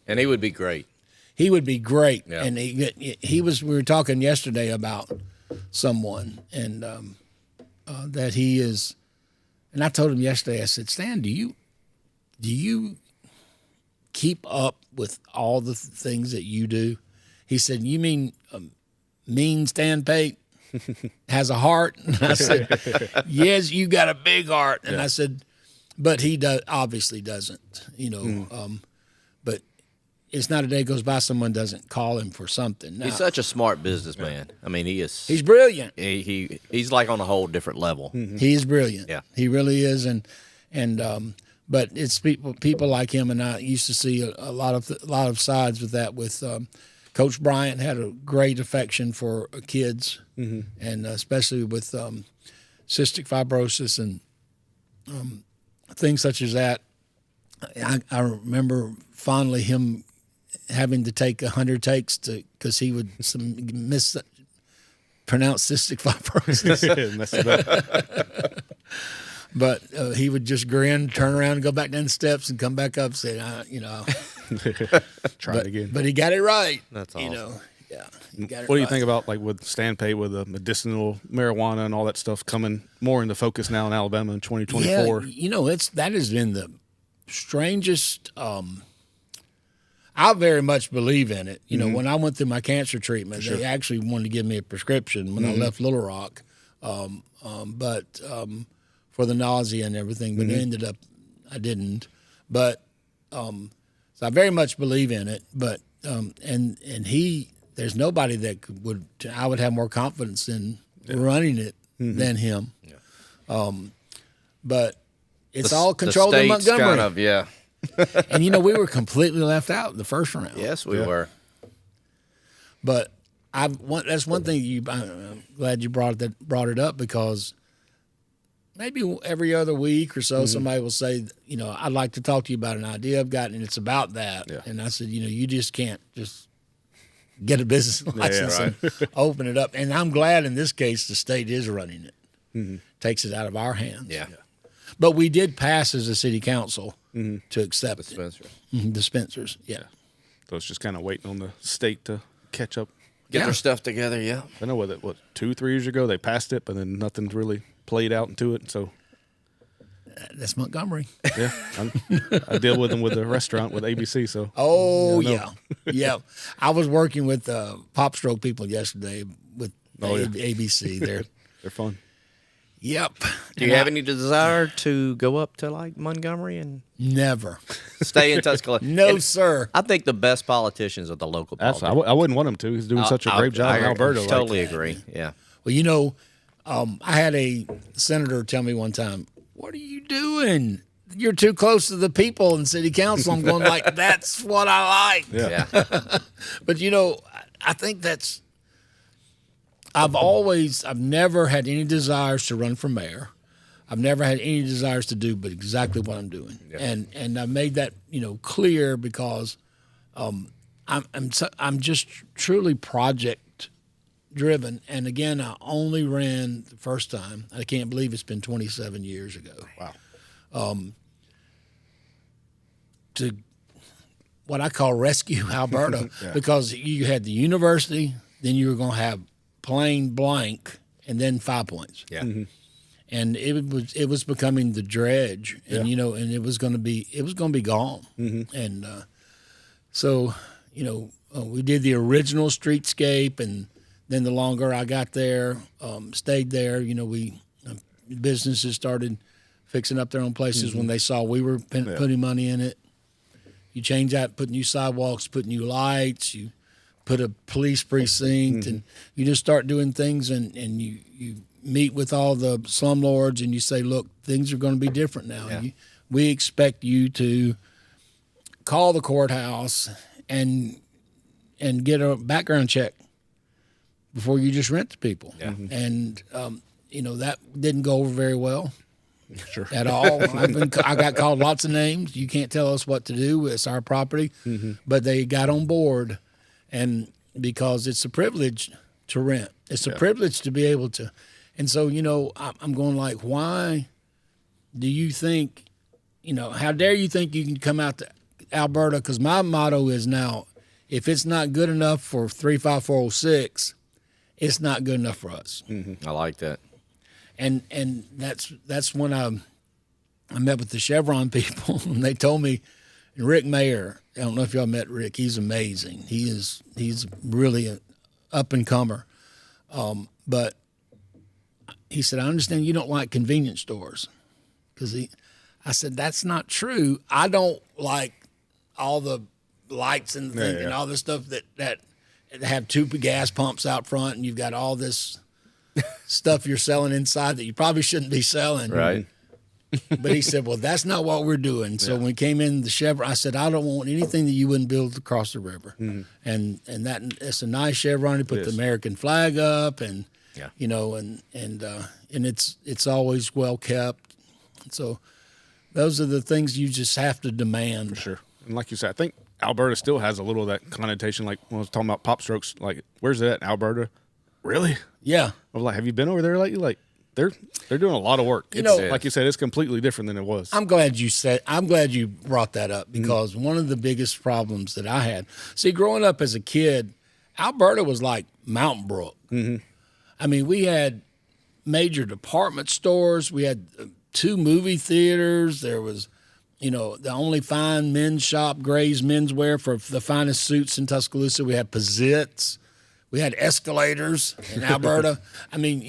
And he would be great. He would be great. Yeah. And we were talking yesterday about someone and that he is, and I told him yesterday, I said, Stan, do you keep up with all the things that you do? He said, you mean mean Stan Pate has a heart? And I said, yes, you got a big heart. And I said, but he obviously doesn't, but it's not a day goes by someone doesn't call him for something. Now, He's such a smart businessman. I mean, he is. he's brilliant. He's like on a whole different level. He is brilliant. Yeah. He really is. But it's people like him, and I used to see a lot of sides with that. With Coach Bryant had a great affection for kids, and especially with cystic fibrosis and things such as that. I remember fondly him having to take 100 takes because he would mispronounce cystic fibrosis. Mess it up. But he would just grin, turn around, and go back down the steps, and come back up and say, Try it again. But he got it right. That's awesome. Yeah. He got it What do you right. think about with Stan Pate with the medicinal marijuana and all that stuff coming more into focus now in Alabama in 2024? Yeah, that has been the strangest. I very much believe in it. When I went through my cancer treatment, they actually wanted to give me a prescription when I left Little Rock, but for the nausea and everything. But it ended up I didn't. But so I very much believe in it. But and there's nobody that I would have more confidence in running it than him. Yeah. But it's all controlled in state's Montgomery. Kind of, yeah. And we were completely left out in the first round. Yes, we were. But that's one thing I'm glad you brought it up, because maybe every other week or so somebody will say, I'd like to talk to you about an idea I've got, and it's about that. Yeah. And I said, you just can't just get a business license and open it up. And I'm glad in this case the state is running it. Takes it out of our hands. Yeah. But we did pass as a city council to accept Dispensary. dispensers. Yeah. So it's just kind of waiting on the state to catch up. Get their stuff together, yeah. I know what 2-3 years ago they passed it, but then nothing's really played out into it. So That's Montgomery. Yeah, I deal with them with the restaurant with ABC. So Oh, yeah, yeah. I was working with PopStroke people yesterday with ABC. They're fun. Yep. Do you have any desire to go up to like Montgomery and Never. stay in Tuscaloosa? No, And sir. I think the best politicians are the local Absolutely, politicians. I wouldn't want him to. He's doing such a great job in Alberta. Totally agree. Yeah. Well, I had a senator tell me one time, "What are you doing? You're too close to the people in city council." I'm going like, that's what I like. Yeah. But I think that's. I've never had any desires to run for mayor. I've never had any desires to do, but exactly what I'm doing, and I made that clear because I'm just truly project driven. And again, I only ran the first time. I can't believe it's been 27 years ago. Wow. To what I call rescue Alberta, because you had the university, then you were going to have plain blank, and then 5 Points. Yeah. Mm-hmm. And it was becoming the dredge, and and it was going to be gone. Mm-hmm. And so we did the original streetscape, and then the longer I got there, stayed there. Businesses started fixing up their own places when they saw we were putting money in it. You change that, put new sidewalks, put new lights, you put a police precinct, and you just start doing things, and you meet with all the slumlords, and you say, look, things are going to be different now. Yeah. We expect you to call the courthouse and get a background check before you just rent to people. Yeah. And, that didn't go over very well. Sure. At all. I got called lots of names. You can't tell us what to do. It's our property. But they got on board, and because it's a privilege to rent. It's a privilege to be able to. And so, I'm going like, why do you think, how dare you think you can come out to Alberta? Because my motto is now, if it's not good enough for 35406, it's not good enough for us. I like that. And that's when I met with the Chevron people, and they told me, Rick Mayer, I don't know if y'all met Rick, he's amazing. He's really an up-and-comer. But he said, I understand you don't like convenience stores. I said, that's not true. I don't like all the lights and and all this stuff that have two gas pumps out front, and you've got all this stuff you're selling inside that you probably shouldn't be selling. Right. But he said, well, that's not what we're doing. So when we came in the Chevron, I said, I don't want anything that you wouldn't build across the river. And it's a nice Chevron. He put the American flag up, and and it's always well kept. So those are the things you just have to demand. For sure. And like you said, I think Alberta still has a little of that connotation. Like when I was talking about PopStrokes, like, where's it at in Alberta? Really? Yeah. I was like, have you been over there lately? Like, they're doing a lot of work. Like you said, it's completely different than it was. I'm glad you brought that up, because one of the biggest problems that I had, growing up as a kid, Alberta was like Mountain Brook. I mean, we had major department stores. We had 2 movie theaters. There was, the only fine men's shop, Gray's Menswear, for the finest suits in Tuscaloosa. We had Pizzitz. We had Escalators in Alberta. I mean,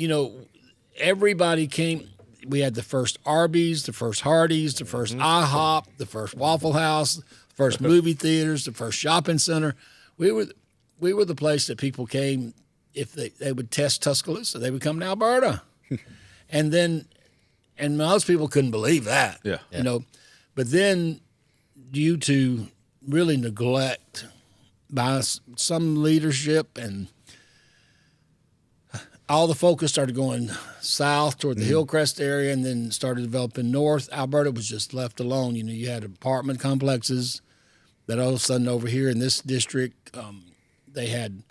everybody came. We had the first Arby's, the first Hardee's, the first IHOP, the first Waffle House, the first movie theaters, the first shopping center. We were the place that people came if they would test Tuscaloosa. They would come to Alberta. And most people couldn't believe that. Yeah. But then, due to really neglect by some leadership, and all the focus started going south toward the Hillcrest area, and then started developing north. Alberta was just left alone. You had apartment complexes that all of a sudden over here in this district, they had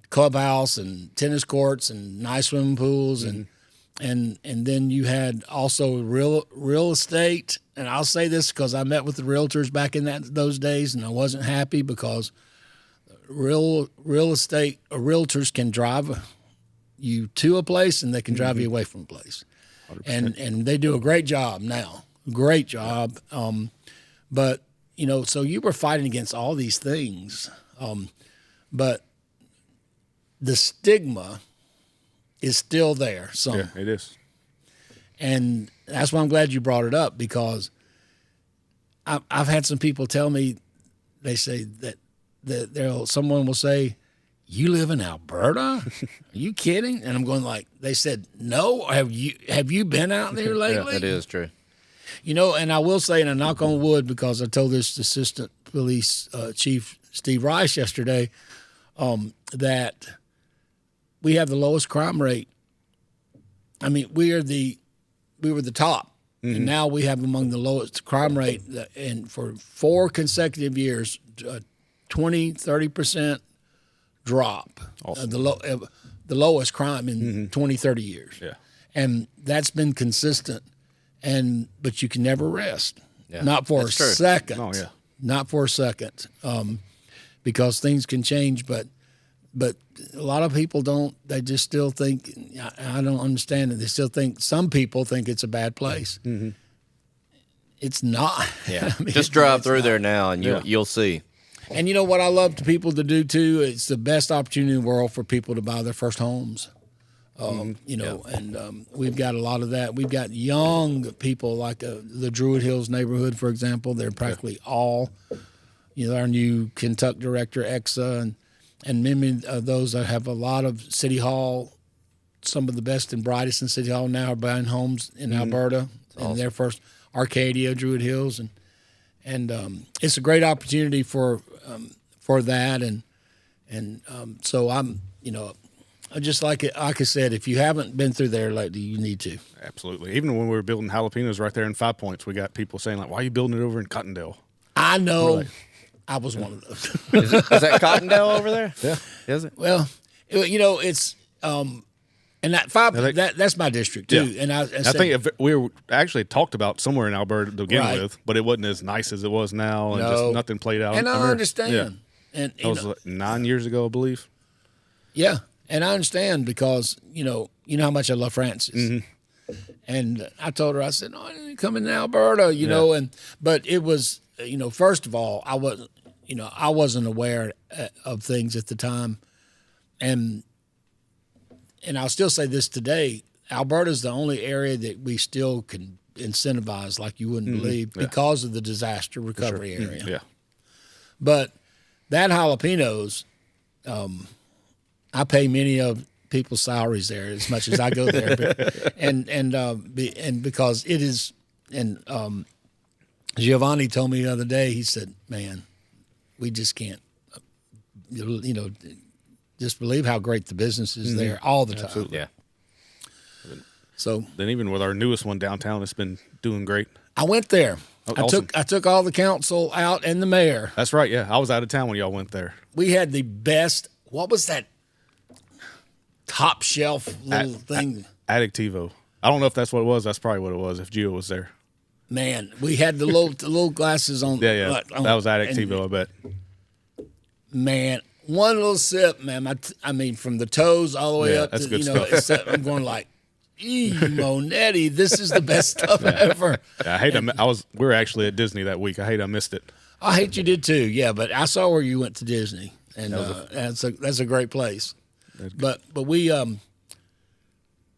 clubhouse and tennis courts and nice swimming pools, and then you had also real estate. And I'll say this because I met with the realtors back in those days, and I wasn't happy because real estate realtors can drive you to a place, and they can drive you away from a place. and they do a great job now. Great job. But so you were fighting against all these things, but the stigma is still there. Yeah, it is. And that's why I'm glad you brought it up, because I've had some people tell me, they say that someone will say, "You live in Alberta? Are you kidding?" And I'm going like, they said, "No, have you been out there lately?" That is true. And I will say, and I knock on wood, because I told this Assistant Police Chief Steve Rice yesterday, that we have the lowest crime rate. I mean, we were the top, and now we have among the lowest crime rate, and for 4 consecutive years, 20-30% drop. Awesome. The lowest crime in 20-30 years. Yeah. And that's been consistent. But you can never rest. Yeah. Not for That's a true. second. Oh, yeah. Not for a second. Because things can change, but a lot of people don't. They just still think. I don't understand it. They still think. Some people think it's a bad place. Mm-hmm. It's not. Yeah. I mean, Just drive it's through not. there now, and you'll see. And you know what I love to people to do too? It's the best opportunity in the world for people to buy their first homes. And we've got a lot of that. We've got young people like the Druid Hills neighborhood, for example. They're practically all, our new Kentucky director, Exa, and many of those that have a lot of City Hall. Some of the best and brightest in City Hall now are buying homes in Alberta, and their first Arcadia, Druid Hills, and it's a great opportunity for that, and so I'm just like I said, if you haven't been through there lately, you need to. Absolutely. Even when we were building jalapenos right there in 5 Points, we got people saying like, "Why are you building it over in Cottondale?" I know. Really? I was one of those. Is that Cottondale over there? Yeah. Is it? Well, it's and that that's my district too. Yeah. And I said, think we were actually talked about somewhere in Alberta to begin Right. with, but it wasn't as nice as it was now, and No. just nothing played out. and I remember- understand. Yeah. And That was like 9 years ago, I believe. yeah, and I understand because you know how much I love Francis. Mm-hmm. And I told her, I said, "No, I didn't come in Alberta," but it was, first of all, I wasn't aware of things at the time, and I'll still say this today: Alberta's the only area that we still can incentivize like you wouldn't believe because of the disaster recovery area. Yeah. But that jalapenos, I pay many of people's salaries there as much as I go there, and because it is, and Giovanni told me the other day, he said, "Man, we just can't, just believe how great the business is there all the time." Absolutely. Yeah. So Then even with our newest one downtown, it's been doing great. I went there. Awesome. I took all the council out and the mayor. That's right. Yeah, I was out of town when y'all went there. We had the best. What was that top shelf little thing? Addictivo. I don't know if that's what it was. That's probably what it was. If Gio was there. Man, we had the little glasses on. Yeah. That was Addictivo, I bet. Man, one little sip, man. I mean, from the toes all the way Yeah, up that's to, good stuff. I'm going like, Monetti, this is the best stuff ever. Yeah, I hate. We were actually at Disney that week. I hate I missed it. I hate you did too. Yeah, but I saw where you went to Disney, and that's a great place. But we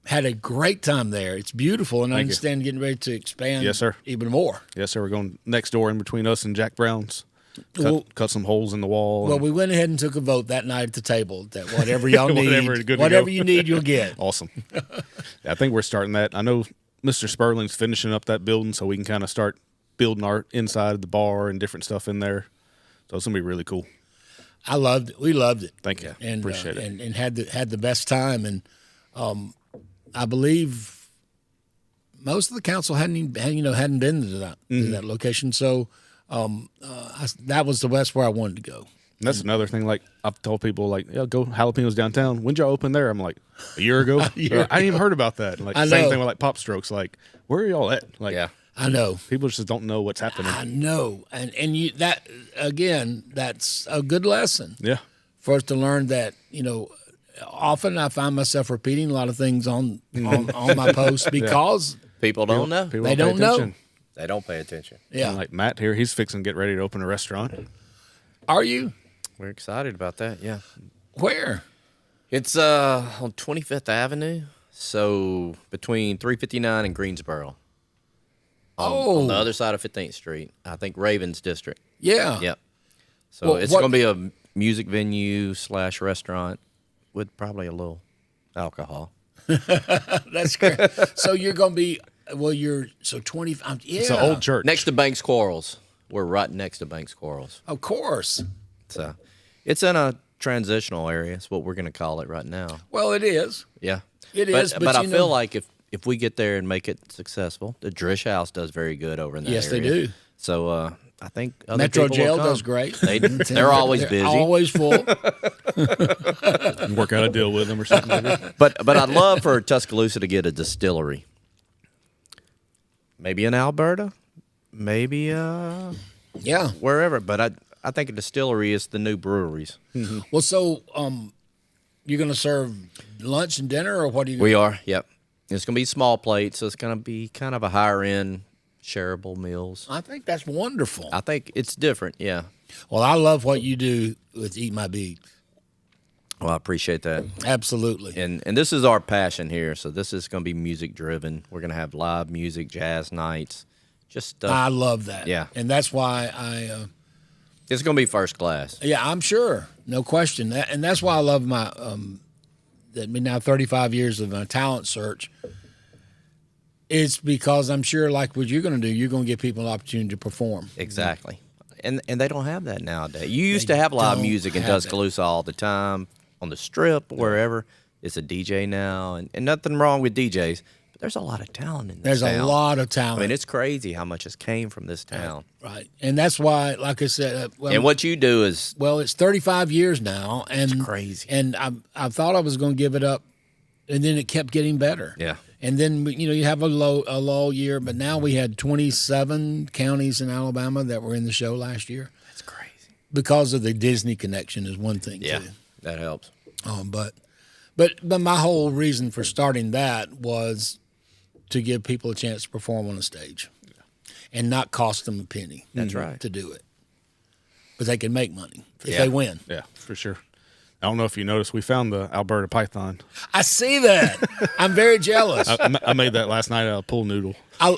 had a great time there. It's beautiful, and I understand getting ready to expand. Yes, sir. Even more. Yes, sir. We're going next door in between us and Jack Brown's. Well- Cut some holes in the wall. Well, we went ahead and took a vote that night at the table that whatever y'all need, Whatever, good to whatever go. you need, you'll get. Awesome. Yeah, I think we're starting that. I know Mr. Sperling's finishing up that building, so we can kind of start building our inside of the bar and different stuff in there. So it's gonna be really cool. I loved it. We loved it. Thank you. And Appreciate it. And had the best time. And I believe most of the council hadn't been to that location. So that was the west where I wanted to go. And that's another thing. Like I've told people, like, yeah, go jalapenos downtown. When'd y'all open there? I'm like, a year ago. I didn't even heard about that. Like I same know. thing with like PopStrokes. Like, where are y'all at? Like, Yeah. I know. people just don't know what's happening. I know. And you that's a good lesson Yeah. for us to learn that, often I find myself repeating a lot of things on my posts because People don't know. People They pay don't know. attention. They don't pay attention. yeah. And like Matt here, he's fixing to get ready to open a restaurant. Are you? We're excited about that. Yeah. Where? It's on 25th Avenue, so between 359 and Greensboro. On the other side of 15th Street. I think Ravens District. Yeah. Yep. So Well, it's what- going to be a music venue / restaurant with probably a little alcohol. That's great. So you're going to be, so 20, yeah. It's an old church. Next to Banks Quarles. We're right next to Banks Quarles. Of course. So it's in a transitional area. It's what we're going to call it right now. Well, it is. Yeah. It is, but I you feel know- like if we get there and make it successful, the Drish House does very good over in that Yes, they area. do. So I think other Metro people will Jail come. does great. They're always They're busy. always full. Work out a deal with them or something. Maybe. But I'd love for Tuscaloosa to get a distillery. Maybe in Alberta, maybe Yeah. wherever. But I think a distillery is the new breweries. Well, so you're going to serve lunch and dinner, or what are you? We are, yep. It's going to be small plates, so it's going to be kind of a higher end, shareable meals. I think that's wonderful. I think it's different, yeah. Well, I love what you do with Eat My Beat. Well, I appreciate that. Absolutely. And this is our passion here. So this is going to be music driven. We're going to have live music, jazz nights, just stuff. I love that. Yeah. And that's why It's going to be first class. yeah, I'm sure. No question. And that's why I love my, now 35 years of my talent search. It's because I'm sure, like what you're going to do, you're going to give people an opportunity to perform. Exactly. And they don't have that nowadays. You used to have live don't music in have that. Tuscaloosa all the time, on the strip, wherever. It's a DJ now, and nothing wrong with DJs, but there's a lot of talent in this There's a town. lot of talent. I mean, it's crazy how much has came from this town. right. And that's why, like I said, And what you do is well, it's 35 years now, and It's crazy. And I thought I was going to give it up, and then it kept getting better. Yeah. And then you have a lull year, but now we had 27 counties in Alabama that were in the show last year That's crazy. because of the Disney connection is one thing Yeah, too. that helps. But my whole reason for starting that was to give people a chance to perform on a stage, and not cost them a penny. That's right. To do it, but they can make money if Yeah. they win. Yeah, for sure. I don't know if you noticed, we found the Alberta python. I see that. I'm very jealous. I made that last night out of pool noodle. I'm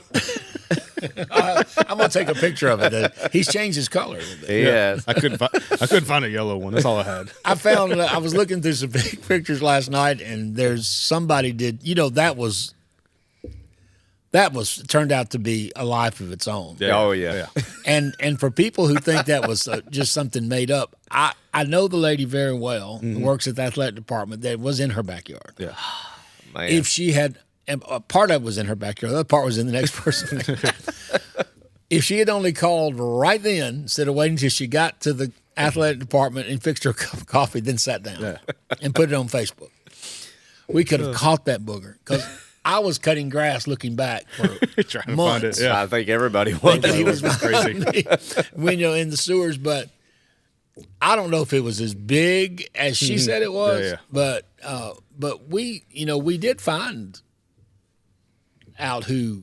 gonna take a picture of it. He's changed his color a little bit. Yeah. I couldn't find a yellow one. That's all I had. I was looking through some big pictures last night, and there's somebody did. That was turned out to be a life of its own. Oh, yeah. And for people who think that was just something made up, I know the lady very well who works at the athletic department that was in her backyard. Yeah. Man. If she had, and a part of it was in her backyard, the other part was in the next person. If she had only called right then, instead of waiting until she got to the athletic department and fixed her a cup of coffee, then sat down and put it on Facebook, we could have caught that booger, because I was cutting grass looking back for Trying to months. find it. Yeah. I think everybody was. He was crazy. when you're in the sewers, but I don't know if it was as big as she said it was. Yeah. But we did find out who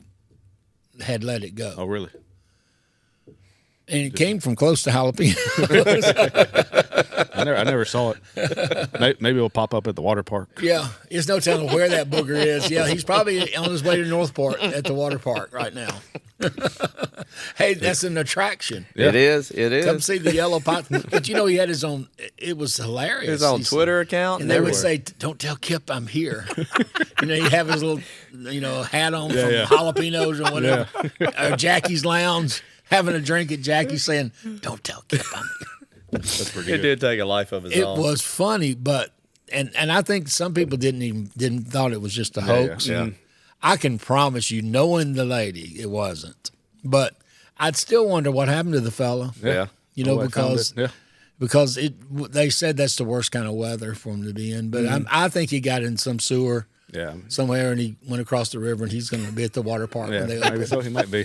had let it go, Oh, really? and it came from close to jalapeno. I never saw it. Maybe it'll pop up at the water park. Yeah, there's no telling where that booger is. Yeah, he's probably on his way to Northport at the water park right now. Hey, that's an attraction. It is. It Come is. see the yellow pot. But he had his own. It was hilarious. His own He said- Twitter account. And they would everywhere. say, "Don't tell Kip I'm here." He'd have his little, hat on from yeah. jalapenos or whatever. Or Jackie's Lounge, having a drink at Jackie's, saying, "Don't tell Kip I'm here." That's pretty It good. did take a life of his It own. was funny, but and I think some people didn't thought it was just a hoax. yeah. I can promise you, knowing the lady, it wasn't. But I'd still wonder what happened to the fella. Yeah. Oh, I found because it. Yeah. because they said that's the worst kind of weather for him to be in. But I think he got in some sewer Yeah. somewhere, and he went across the river, and he's going to be at the water park Yeah. when they Maybe open. so. He might be.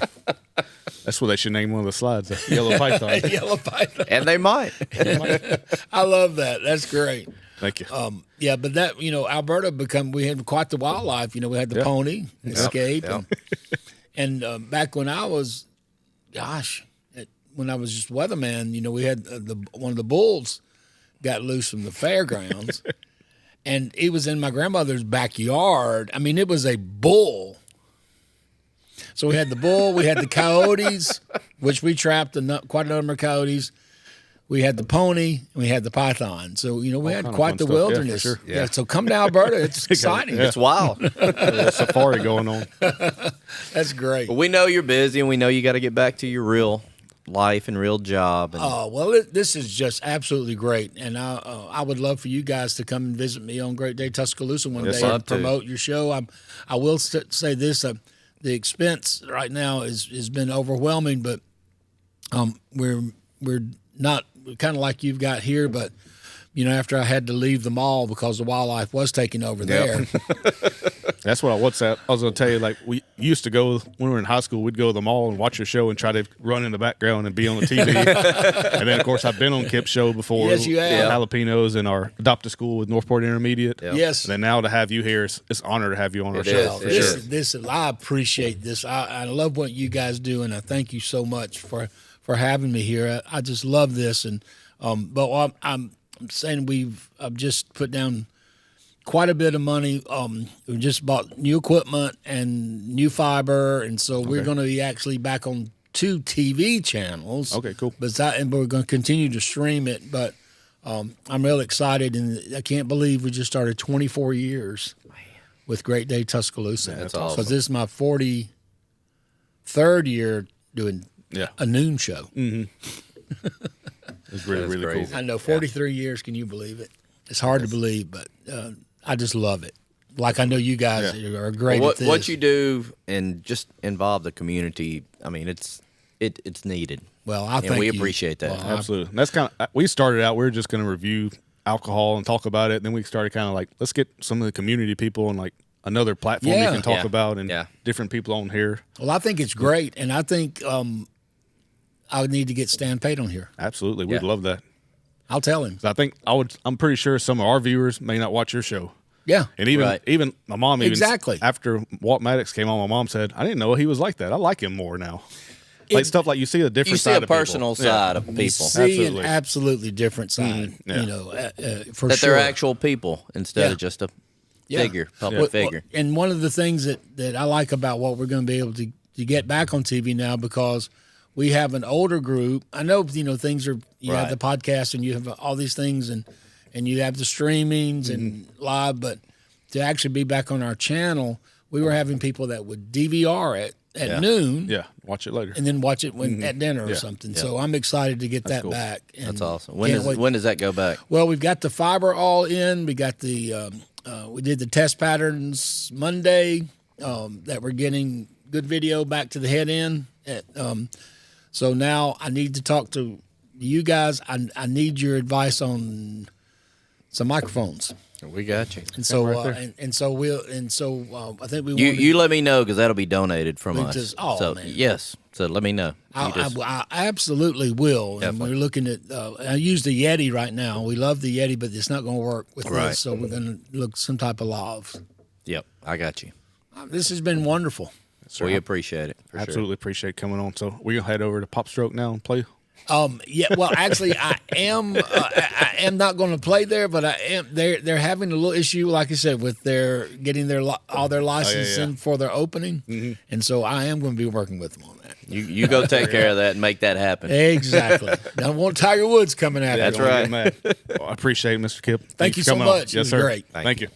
That's what they should name one of the slides. The Yellow Python. Yellow python. And they might. I love that. That's great. Thank you. Yeah, but that Alberta we had quite the wildlife. We had the pony escape, and back when I was, when I was just weatherman, we had one of the bulls got loose from the fairgrounds, and it was in my grandmother's backyard. I mean, it was a bull. So we had the bull, we had the coyotes, which we trapped quite a number of coyotes. We had the pony, and we had the python. So, we had quite the wilderness. Yeah, for sure. Yeah, so come to Alberta. It's exciting. It's wild. A safari going on. That's great. But we know you're busy, and we know you got to get back to your real life and real job. And Oh, well, this is just absolutely great. And I would love for you guys to come and visit me on Great Day Tuscaloosa one day and promote your show. I will say this. The expense right now has been overwhelming, but we're not kind of like you've got here, but after I had to leave the mall because the wildlife was taking over there. That's what I was going to tell you. Like, we used to go when we were in high school, we'd go to the mall and watch your show and try to run in the background and be on the TV. And then, of course, I've been on Kip's show before. Yes, you have. Jalapenos in our adopted school with Northport Intermediate. Yep. Yes. And then now to have you here, it's an honor to have you on our show. I appreciate this. I love what you guys do, and I thank you so much for having me here. I just love this, and but I'm saying I've just put down quite a bit of money. We just bought new equipment and new fiber, and so we're going to be actually back on 2 TV channels. Okay, cool. And we're going to continue to stream it. But I'm real excited, and I can't believe we just started 24 years with Great Day Tuscaloosa. That's awesome. Because this is my 43rd year doing a noon show. Mm-hmm. It's really, really crazy. cool. I know, 43 years. Can you believe it? It's hard to believe, but I just love it. Like I know you guys are great at this. What you do and just involve the community, I mean, it's needed. Well, and we appreciate that. Well, absolutely. And that's kind of, we started out, we were just going to review alcohol and talk about it. And then we started kind of like, let's get some of the community people and like another platform we can talk about and different people on here. Well, I think it's great. And I think I would need to get Stan Pate on here. Absolutely. We'd love that. I'll tell him. I think I'm pretty sure some of our viewers may not watch your show. Yeah. And even my mom, Exactly. after Walt Maddox came on, my mom said, I didn't know he was like that. I like him more now. Like stuff like you see a different side of people. You see a personal side of people. You see an absolutely different side, for that sure. they're actual people instead of just a figure, public figure. And one of the things that I like about what we're going to be able to get back on TV now, because we have an older group. I know, things are, you have the podcast and you have all these things and you have the streamings and live, but to actually be back on our channel, we were having people that would DVR it at noon. Yeah, watch it later. And then watch it at dinner or something. So I'm excited to get that back. And that's awesome. When does that go back? Well, we've got the fiber all in. We got we did the test patterns Monday that we're getting good video back to the head end. So now I need to talk to you guys. I need your advice on some microphones. We got you. And so I think we you let me know, because that'll be donated from us. Man. Yes. So let me know. I absolutely will. Definitely. And we're looking at. I use the Yeti right now. We love the Yeti, but it's not going to work with this. So we're going to look some type of lav. Yep, I got you. This has been wonderful. We appreciate it. Absolutely appreciate coming on. So we're gonna head over to PopStroke now and play. Well, actually, I am not going to play there, but I am. They're having a little issue, like I said, with their getting all their licensing for their opening, and so I am going to be working with them on that. You go take care of that and make that happen. Exactly. Don't want Tiger Woods coming after. That's right. Well, I appreciate it, Mr. Kip. Thank you so much. Yes, it was sir. Great. Thank you.